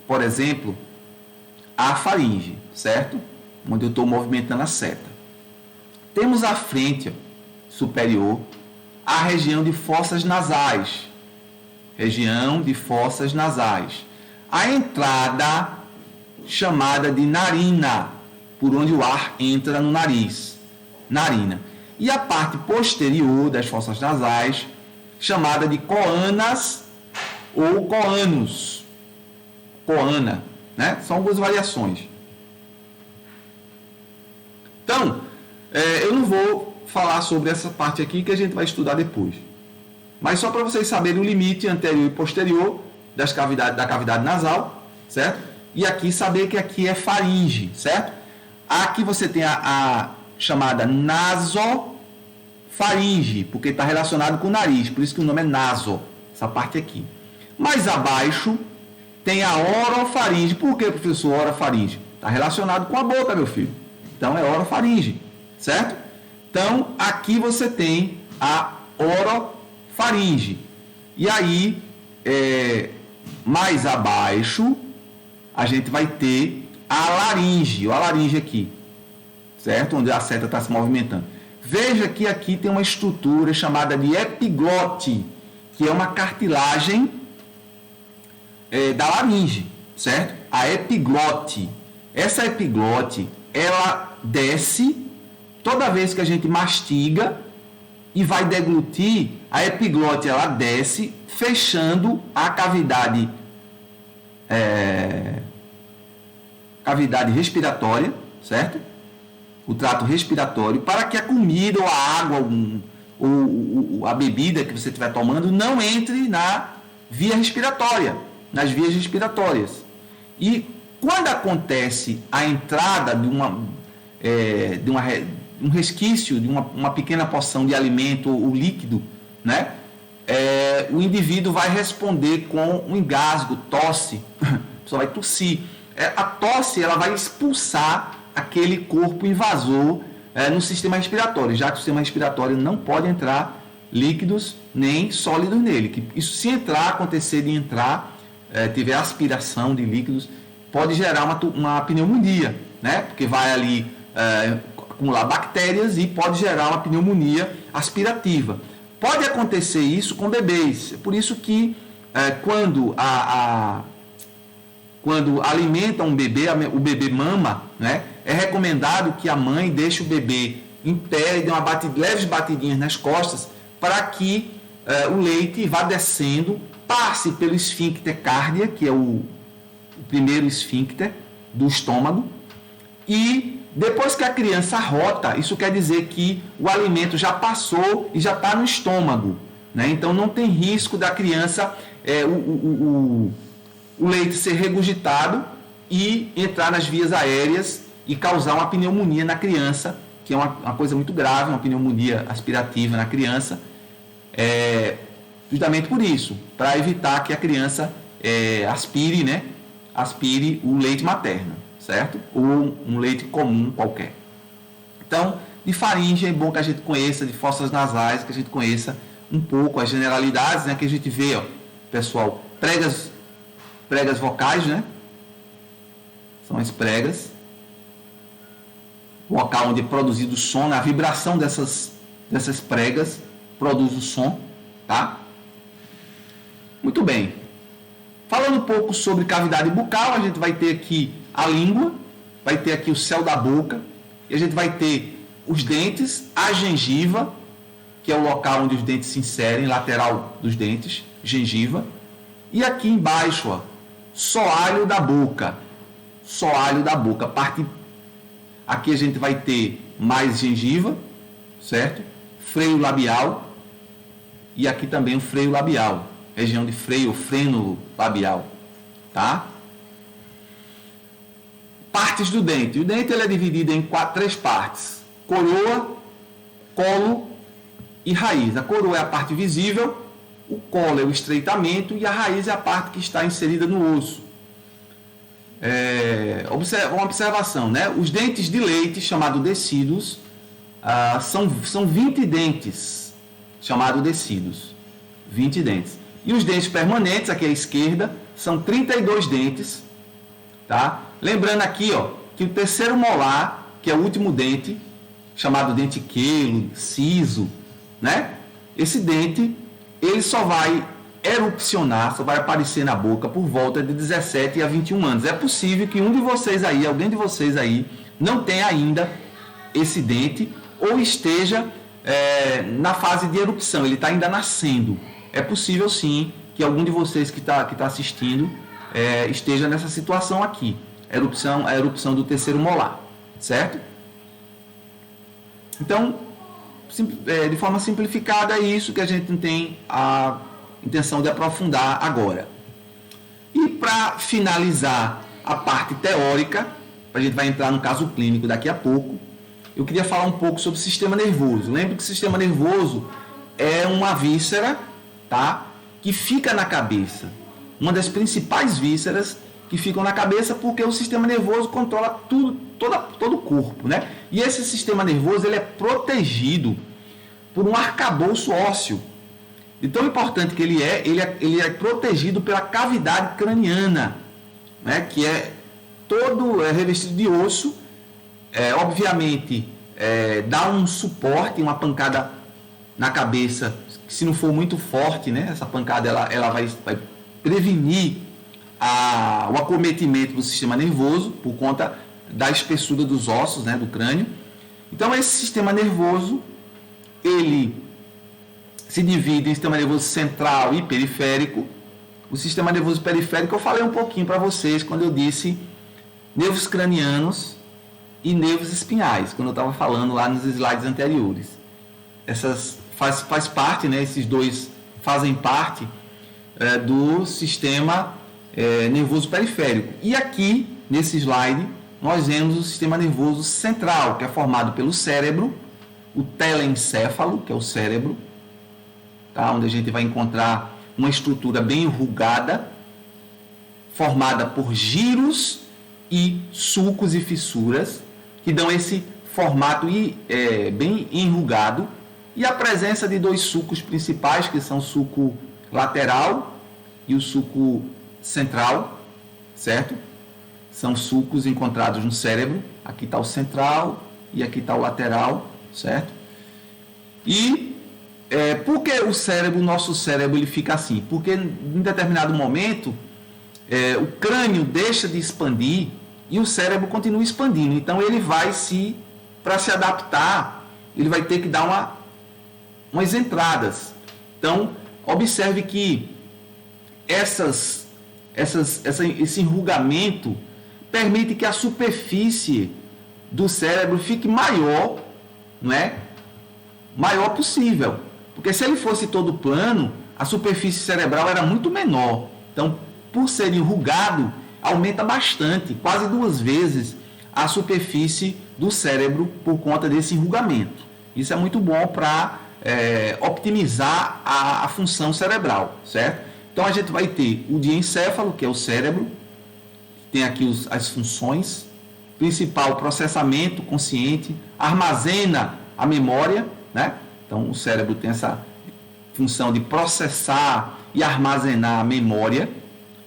por exemplo, a faringe, certo? Onde eu estou movimentando a seta. Temos à frente, ó, superior, a região de fossas nasais. Região de fossas nasais. A entrada chamada de narina, por onde o ar entra no nariz. Narina. E a parte posterior das fossas nasais, chamada de coanas ou coanos. Coana, né? São algumas variações. Então, eu não vou falar sobre essa parte aqui que a gente vai estudar depois. Mas só para vocês saberem o limite anterior e posterior da cavidade nasal, certo? E aqui saber que aqui é faringe, certo? Aqui você tem a chamada nasofaringe, porque está relacionado com o nariz, por isso que o nome é naso, essa parte aqui. Mais abaixo tem a orofaringe. Por que, professor, orofaringe? Está relacionado com a boca, meu filho. Então é orofaringe, certo? Então aqui você tem a orofaringe. E aí, mais abaixo, a gente vai ter a laringe, a laringe aqui, certo? Onde a seta está se movimentando. Veja que aqui tem uma estrutura chamada de epiglote, que é uma cartilagem da laringe, certo? A epiglote. Essa epiglote, ela desce toda vez que a gente mastiga e vai deglutir, a epiglote ela desce, fechando a cavidade respiratória, certo? O trato respiratório, para que a comida ou a água ou a bebida que você estiver tomando não entre na via respiratória, nas vias respiratórias. E quando acontece a entrada de um resquício, de uma pequena porção de alimento ou líquido, né? O indivíduo vai responder com um engasgo, tosse, a pessoa vai tossir. A tosse ela vai expulsar aquele corpo invasor no sistema respiratório, já que o sistema respiratório não pode entrar líquidos nem sólidos nele. Que isso, se acontecer de entrar, tiver aspiração de líquidos, pode gerar uma pneumonia, né? Porque vai ali acumular bactérias e pode gerar uma pneumonia aspirativa. Pode acontecer isso com bebês. É por isso que quando alimenta um bebê, o bebê mama, né? É recomendado que a mãe deixe o bebê em pé e dê leves batidinhas nas costas para que o leite vá descendo, passe pelo esfíncter cárdia, que é o primeiro esfíncter do estômago, e depois que a criança rota, isso quer dizer que o alimento já passou e já está no estômago, né? Então não tem risco da criança, o leite ser regurgitado e entrar nas vias aéreas e causar uma pneumonia na criança, que é uma coisa muito grave, uma pneumonia aspirativa na criança, justamente por isso, para evitar que a criança aspire, né? Aspire o leite materno, certo? Ou um leite comum qualquer. Então, de faringe é bom que a gente conheça, de fossas nasais, que a gente conheça um pouco as generalidades, né? Que a gente vê, ó, pessoal, pregas vocais, né? São as pregas. O local onde é produzido o som, a vibração dessas pregas produz o som, tá? Muito bem. Falando um pouco sobre cavidade bucal, a gente vai ter aqui a língua, vai ter aqui o céu da boca, e a gente vai ter os dentes, a gengiva, que é o local onde os dentes se inserem, lateral dos dentes, gengiva, e aqui embaixo, ó, soalho da boca, parte. Aqui a gente vai ter mais gengiva, certo? Freio labial, e aqui também o freio labial, região de freio, freno labial, tá? Partes do dente. O dente ele é dividido em três partes: coroa, colo e raiz. A coroa é a parte visível, o colo é o estreitamento e a raiz é a parte que está inserida no osso. Uma observação, né? Os dentes de leite, chamados decíduos, são 20 dentes, chamados decíduos, 20 dentes. E os dentes permanentes, aqui à esquerda, são 32 dentes, tá? Lembrando aqui, ó, que o terceiro molar, que é o último dente, chamado dente quelo, siso, né? Esse dente, ele só vai erupcionar, só vai aparecer na boca por volta de 17 a 21 anos. É possível que alguém de vocês aí, não tenha ainda esse dente ou esteja na fase de erupção, ele está ainda nascendo. É possível sim que algum de vocês que tá assistindo esteja nessa situação aqui, a erupção do terceiro molar, certo? Então, de forma simplificada, é isso que a gente não tem a intenção de aprofundar agora. E para finalizar a parte teórica, a gente vai entrar no caso clínico daqui a pouco, eu queria falar um pouco sobre o sistema nervoso. Lembre que o sistema nervoso é uma víscera, tá? Que fica na cabeça. Uma das principais vísceras que ficam na cabeça, porque o sistema nervoso controla todo o corpo, né? E esse sistema nervoso ele é protegido por um arcabouço ósseo. E tão importante que ele é protegido pela cavidade craniana, né? Que é todo revestido de osso. Obviamente, dá um suporte, uma pancada na cabeça, se não for muito forte, né? Essa pancada ela vai prevenir o acometimento do sistema nervoso por conta da espessura dos ossos, né, do crânio. Então, esse sistema nervoso, ele se divide em sistema nervoso central e periférico. O sistema nervoso periférico eu falei um pouquinho para vocês quando eu disse nervos cranianos e nervos espinhais, quando eu estava falando lá nos slides anteriores. Essas faz parte, né, esses dois fazem parte do sistema nervoso periférico. E aqui, nesse slide, nós vemos o sistema nervoso central, que é formado pelo cérebro, o telencéfalo, que é o cérebro, tá? Onde a gente vai encontrar uma estrutura bem enrugada, formada por giros e sulcos e fissuras, que dão esse formato bem enrugado, e a presença de dois sulcos principais, que são o sulco lateral e o sulco central, certo? São sulcos encontrados no cérebro. Aqui está o central e aqui está o lateral, certo? E por que o nosso cérebro, ele fica assim? Porque em determinado momento o crânio deixa de expandir e o cérebro continua expandindo. Então ele vai para se adaptar, ele vai ter que dar umas entradas. Então observe que esse enrugamento permite que a superfície do cérebro fique maior, não é? Maior possível. Porque se ele fosse todo plano, a superfície cerebral era muito menor. Então, por ser enrugado, aumenta bastante, quase 2 vezes, a superfície do cérebro por conta desse enrugamento. Isso é muito bom para optimizar a função cerebral, certo? Então, a gente vai ter o diencéfalo, que é o cérebro, tem aqui as funções: principal, processamento consciente, armazena a memória, né? Então, o cérebro tem essa função de processar e armazenar a memória,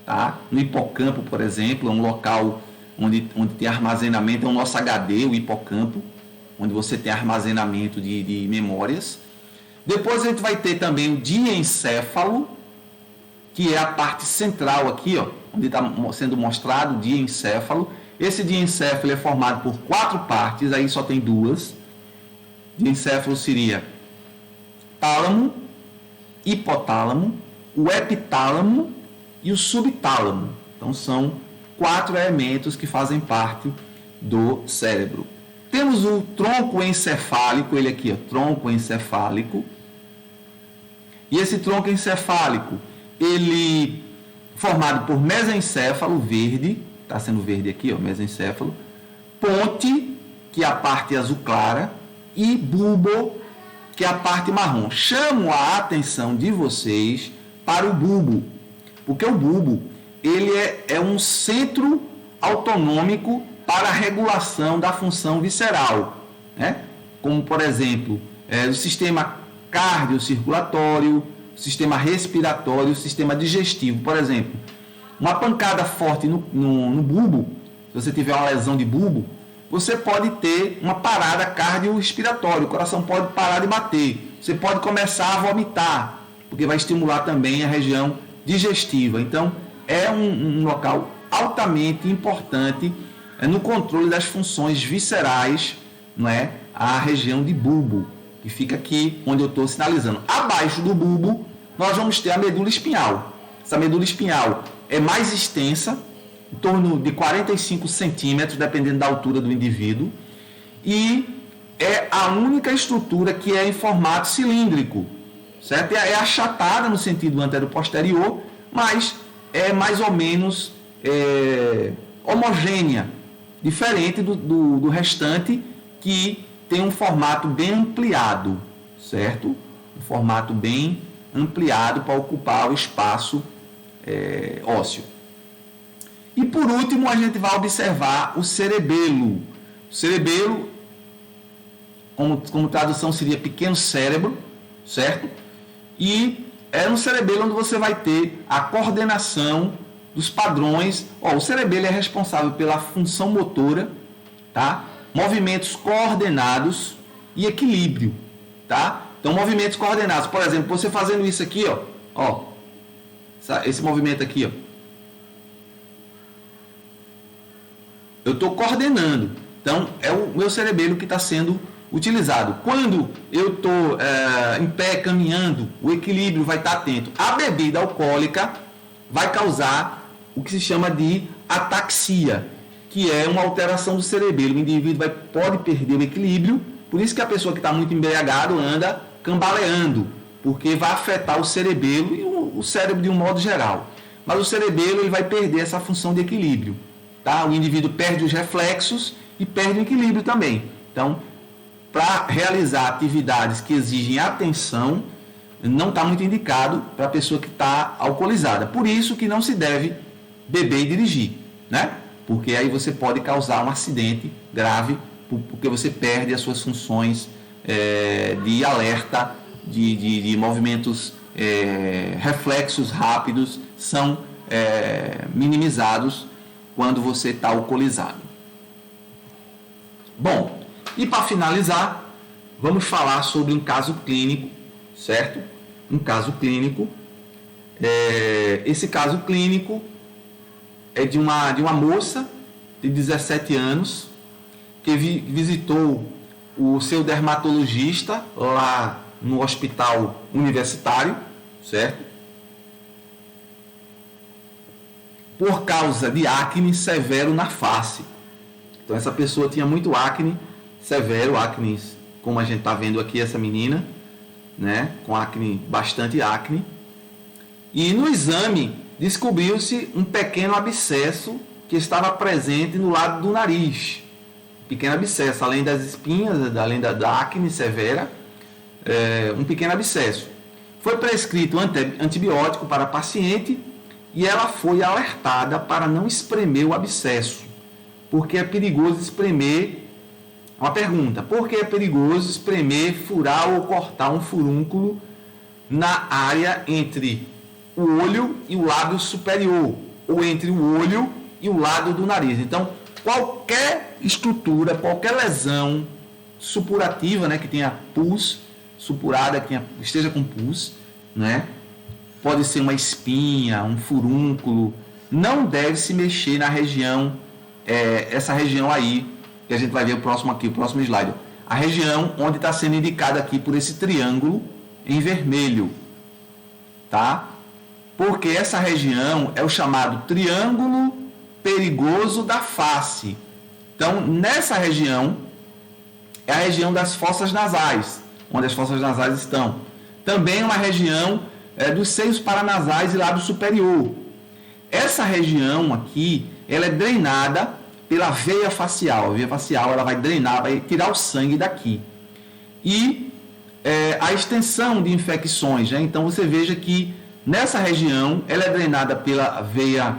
tá? No hipocampo, por exemplo, é um local onde tem armazenamento, é o nosso HD, o hipocampo, onde você tem armazenamento de memórias. Depois a gente vai ter também o diencéfalo, que é a parte central aqui, ó, onde está sendo mostrado o diencéfalo. Esse diencéfalo é formado por 4 partes, aí só tem 2. Diencéfalo seria tálamo, hipotálamo, o epitálamo e o subtálamo. Então são 4 elementos que fazem parte do cérebro. Temos o tronco encefálico, ele aqui, ó, tronco encefálico. E esse tronco encefálico, ele formado por mesencéfalo verde, está sendo verde aqui, ó, mesencéfalo, ponte, que é a parte azul clara, e bulbo, que é a parte marrom. Chamo a atenção de vocês para o bulbo, porque o bulbo, ele é um centro autonômico para a regulação da função visceral, né? Como, por exemplo, o sistema cardiocirculatório, o sistema respiratório, o sistema digestivo. Por exemplo, uma pancada forte no bulbo, se você tiver uma lesão de bulbo, você pode ter uma parada cardiorrespiratória, o coração pode parar de bater, você pode começar a vomitar, porque vai estimular também a região digestiva. Então, é um local altamente importante no controle das funções viscerais, não é? A região de bulbo, que fica aqui onde eu estou sinalizando. Abaixo do bulbo, nós vamos ter a medula espinhal. Essa medula espinhal é mais extensa, em torno de 45 centímetros, dependendo da altura do indivíduo, e é a única estrutura que é em formato cilíndrico, certo? É achatada no sentido antero-posterior, mas é mais ou menos homogênea, diferente do restante, que tem um formato bem ampliado, certo? Um formato bem ampliado para ocupar o espaço ósseo. E por último, a gente vai observar o cerebelo. O cerebelo, como tradução seria pequeno cérebro, certo? E é no cerebelo onde você vai ter a coordenação dos padrões. O cerebelo é responsável pela função motora, tá? Movimentos coordenados e equilíbrio, tá? Então, movimentos coordenados. Por exemplo, você fazendo isso aqui, ó, esse movimento aqui, ó. eu estou coordenando. Então, é o meu cerebelo que está sendo utilizado. Quando eu estou em pé, caminhando, o equilíbrio vai estar atento. A bebida alcoólica vai causar o que se chama de ataxia, que é uma alteração do cerebelo. O indivíduo pode perder o equilíbrio, por isso que a pessoa que está muito embriagado anda cambaleando, porque vai afetar o cerebelo e o cérebro de um modo geral. Mas o cerebelo ele vai perder essa função de equilíbrio. Tá? O indivíduo perde os reflexos e perde o equilíbrio também. Então, para realizar atividades que exigem atenção, não está muito indicado para a pessoa que está alcoolizada. Por isso que não se deve beber e dirigir, né? Porque aí você pode causar um acidente grave, porque você perde as suas funções de alerta, de movimentos, reflexos rápidos, são minimizados quando você está alcoolizado. Bom, e para finalizar, vamos falar sobre um caso clínico, certo? Um caso clínico. Esse caso clínico é de uma moça de 17 anos que visitou o seu dermatologista lá no hospital universitário, certo? Por causa de acne severo na face. Então essa pessoa tinha muito acne severo, acne, como a gente está vendo aqui essa menina, né, com acne, bastante acne. E no exame descobriu-se um pequeno abscesso que estava presente no lado do nariz. Pequeno abscesso, além das espinhas, além da acne severa, um pequeno abscesso. Foi prescrito antibiótico para a paciente e ela foi alertada para não espremer o abscesso, porque é perigoso espremer. Uma pergunta: por que é perigoso espremer, furar ou cortar um furúnculo na área entre o olho e o lábio superior, ou entre o olho e o lado do nariz? Então, qualquer estrutura, qualquer lesão supurativa, né, que tenha pus, supurada, que esteja com pus, né, pode ser uma espinha, um furúnculo, não deve se mexer na região, essa região aí, que a gente vai ver o próximo slide. A região onde está sendo indicada aqui por esse triângulo em vermelho, tá? Porque essa região é o chamado triângulo perigoso da face. Então, nessa região, é a região das fossas nasais, onde as fossas nasais estão. Também é uma região dos seios paranasais e lábio superior. Essa região aqui, ela é drenada pela veia facial. A veia facial ela vai drenar, vai tirar o sangue daqui. E a extensão de infecções, né? Então você veja que nessa região ela é drenada pela veia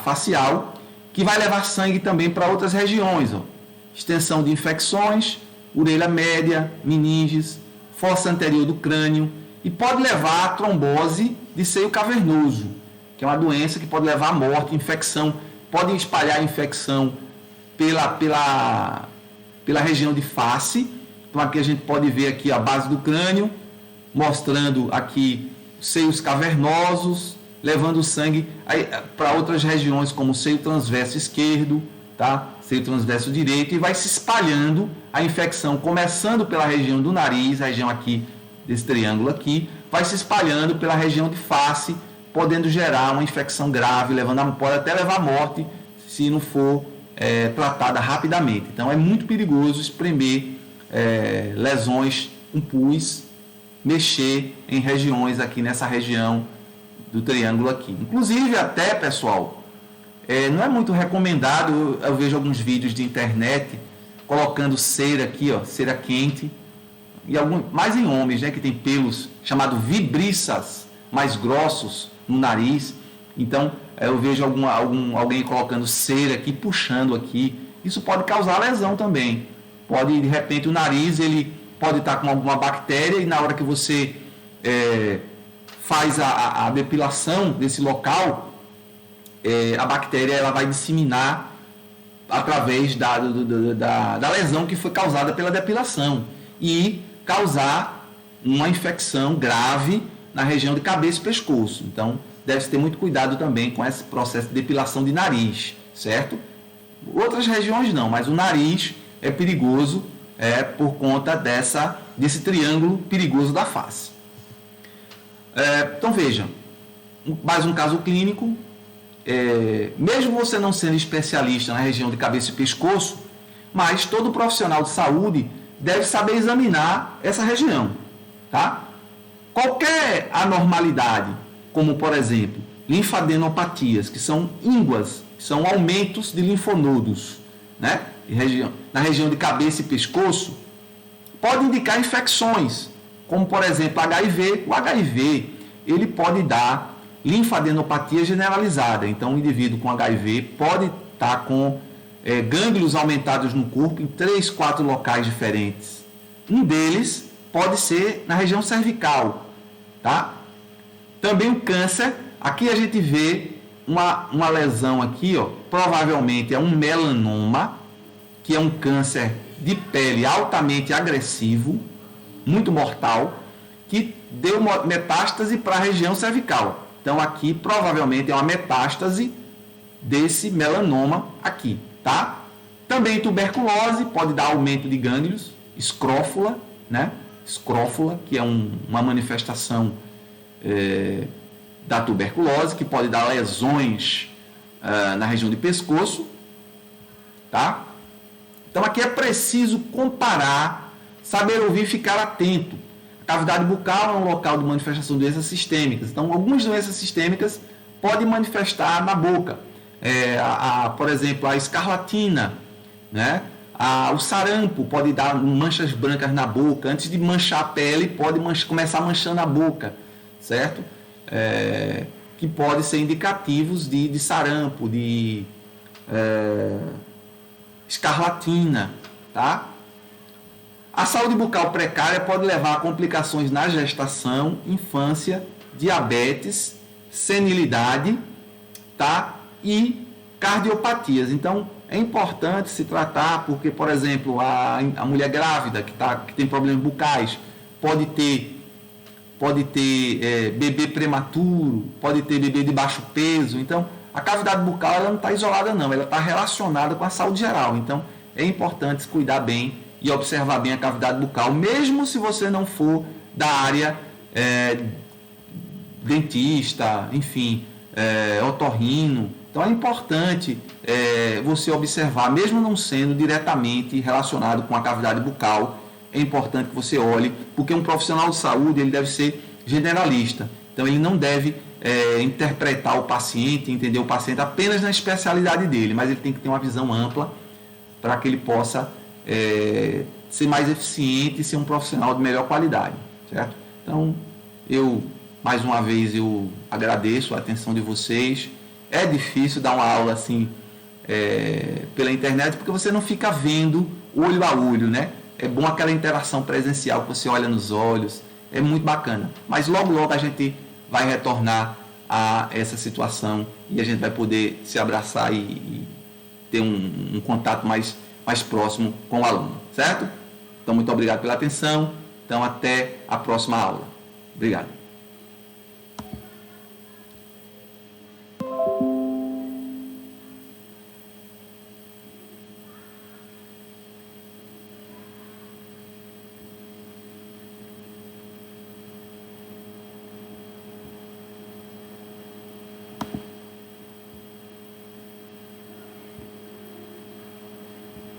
facial, que vai levar sangue também para outras regiões. Ó. Extensão de infecções, orelha média, meninges, fossa anterior do crânio, e pode levar a trombose de seio cavernoso, que é uma doença que pode levar à morte, infecção. Pode espalhar a infecção pela região de face. Então aqui a gente pode ver aqui a base do crânio, mostrando aqui seios cavernosos, levando o sangue para outras regiões, como o seio transverso esquerdo, tá? Seio transverso direito, e vai se espalhando a infecção, começando pela região do nariz, a região aqui desse triângulo aqui, vai se espalhando pela região de face, podendo gerar uma infecção grave, pode até levar à morte se não for tratada rapidamente. Então é muito perigoso espremer lesões com pus, mexer em regiões aqui nessa região do triângulo aqui. Inclusive até, pessoal, não é muito recomendado, eu vejo alguns vídeos de internet colocando cera aqui, ó, cera quente, e mais em homens, né, que tem pelos chamados vibriças mais grossos no nariz. Então eu vejo alguém colocando cera aqui, puxando aqui. Isso pode causar lesão também. Pode, de repente, o nariz ele pode estar com alguma bactéria, e na hora que você faz a depilação desse local, a bactéria ela vai disseminar através da lesão que foi causada pela depilação e causar uma infecção grave na região de cabeça e pescoço. Então, deve-se ter muito cuidado também com esse processo de depilação de nariz, certo? Outras regiões não, mas o nariz é perigoso por conta desse triângulo perigoso da face. Então veja, mais um caso clínico. Mesmo você não sendo especialista na região de cabeça e pescoço, mas todo profissional de saúde deve saber examinar essa região, tá? Qualquer anormalidade, como por exemplo, linfadenopatias, que são ínguas, que são aumentos de linfonodos, né? Na região de cabeça e pescoço, pode indicar infecções, como por exemplo HIV. O HIV, ele pode dar linfadenopatia generalizada. Então, o indivíduo com HIV pode estar com gânglios aumentados no corpo em 3, 4 locais diferentes. Um deles pode ser na região cervical, tá? Também o câncer. Aqui a gente vê uma lesão aqui, ó, provavelmente é um melanoma, que é um câncer de pele altamente agressivo, muito mortal, que deu metástase para a região cervical. Então aqui provavelmente é uma metástase desse melanoma aqui, tá? Também tuberculose pode dar aumento de gânglios, escrófula, né? Escrófula, que é uma manifestação da tuberculose, que pode dar lesões na região de pescoço, tá? Então aqui é preciso comparar, saber ouvir e ficar atento. A cavidade bucal é um local de manifestação de doenças sistêmicas. Então, algumas doenças sistêmicas podem manifestar na boca. Por exemplo, a escarlatina, né? O sarampo pode dar manchas brancas na boca. Antes de manchar a pele, pode começar manchando a boca, certo? Que podem ser indicativos de sarampo, de escarlatina, tá? A saúde bucal precária pode levar a complicações na gestação, infância, diabetes, senilidade, tá? E cardiopatias. Então, é importante se tratar, porque, por exemplo, a mulher grávida que tem problemas bucais pode ter bebê prematuro, pode ter bebê de baixo peso. Então, a cavidade bucal ela não está isolada não, ela está relacionada com a saúde geral. Então, é importante se cuidar bem e observar bem a cavidade bucal, mesmo se você não for da área dentista, enfim, otorrino. Então, é importante você observar, mesmo não sendo diretamente relacionado com a cavidade bucal, é importante que você olhe, porque um profissional de saúde ele deve ser generalista. Então, ele não deve interpretar o paciente, entender o paciente apenas na especialidade dele, mas ele tem que ter uma visão ampla para que ele possa ser mais eficiente e ser um profissional de melhor qualidade, certo? Então, mais uma vez, eu agradeço a atenção de vocês. É difícil dar uma aula assim pela internet, porque você não fica vendo olho a olho, né? É bom aquela interação presencial, que você olha nos olhos, é muito bacana. Mas logo, logo a gente vai retornar a essa situação e a gente vai poder se abraçar e ter um contato mais próximo com o aluno, certo? Então, muito obrigado pela atenção. Então, até a próxima aula. Obrigado.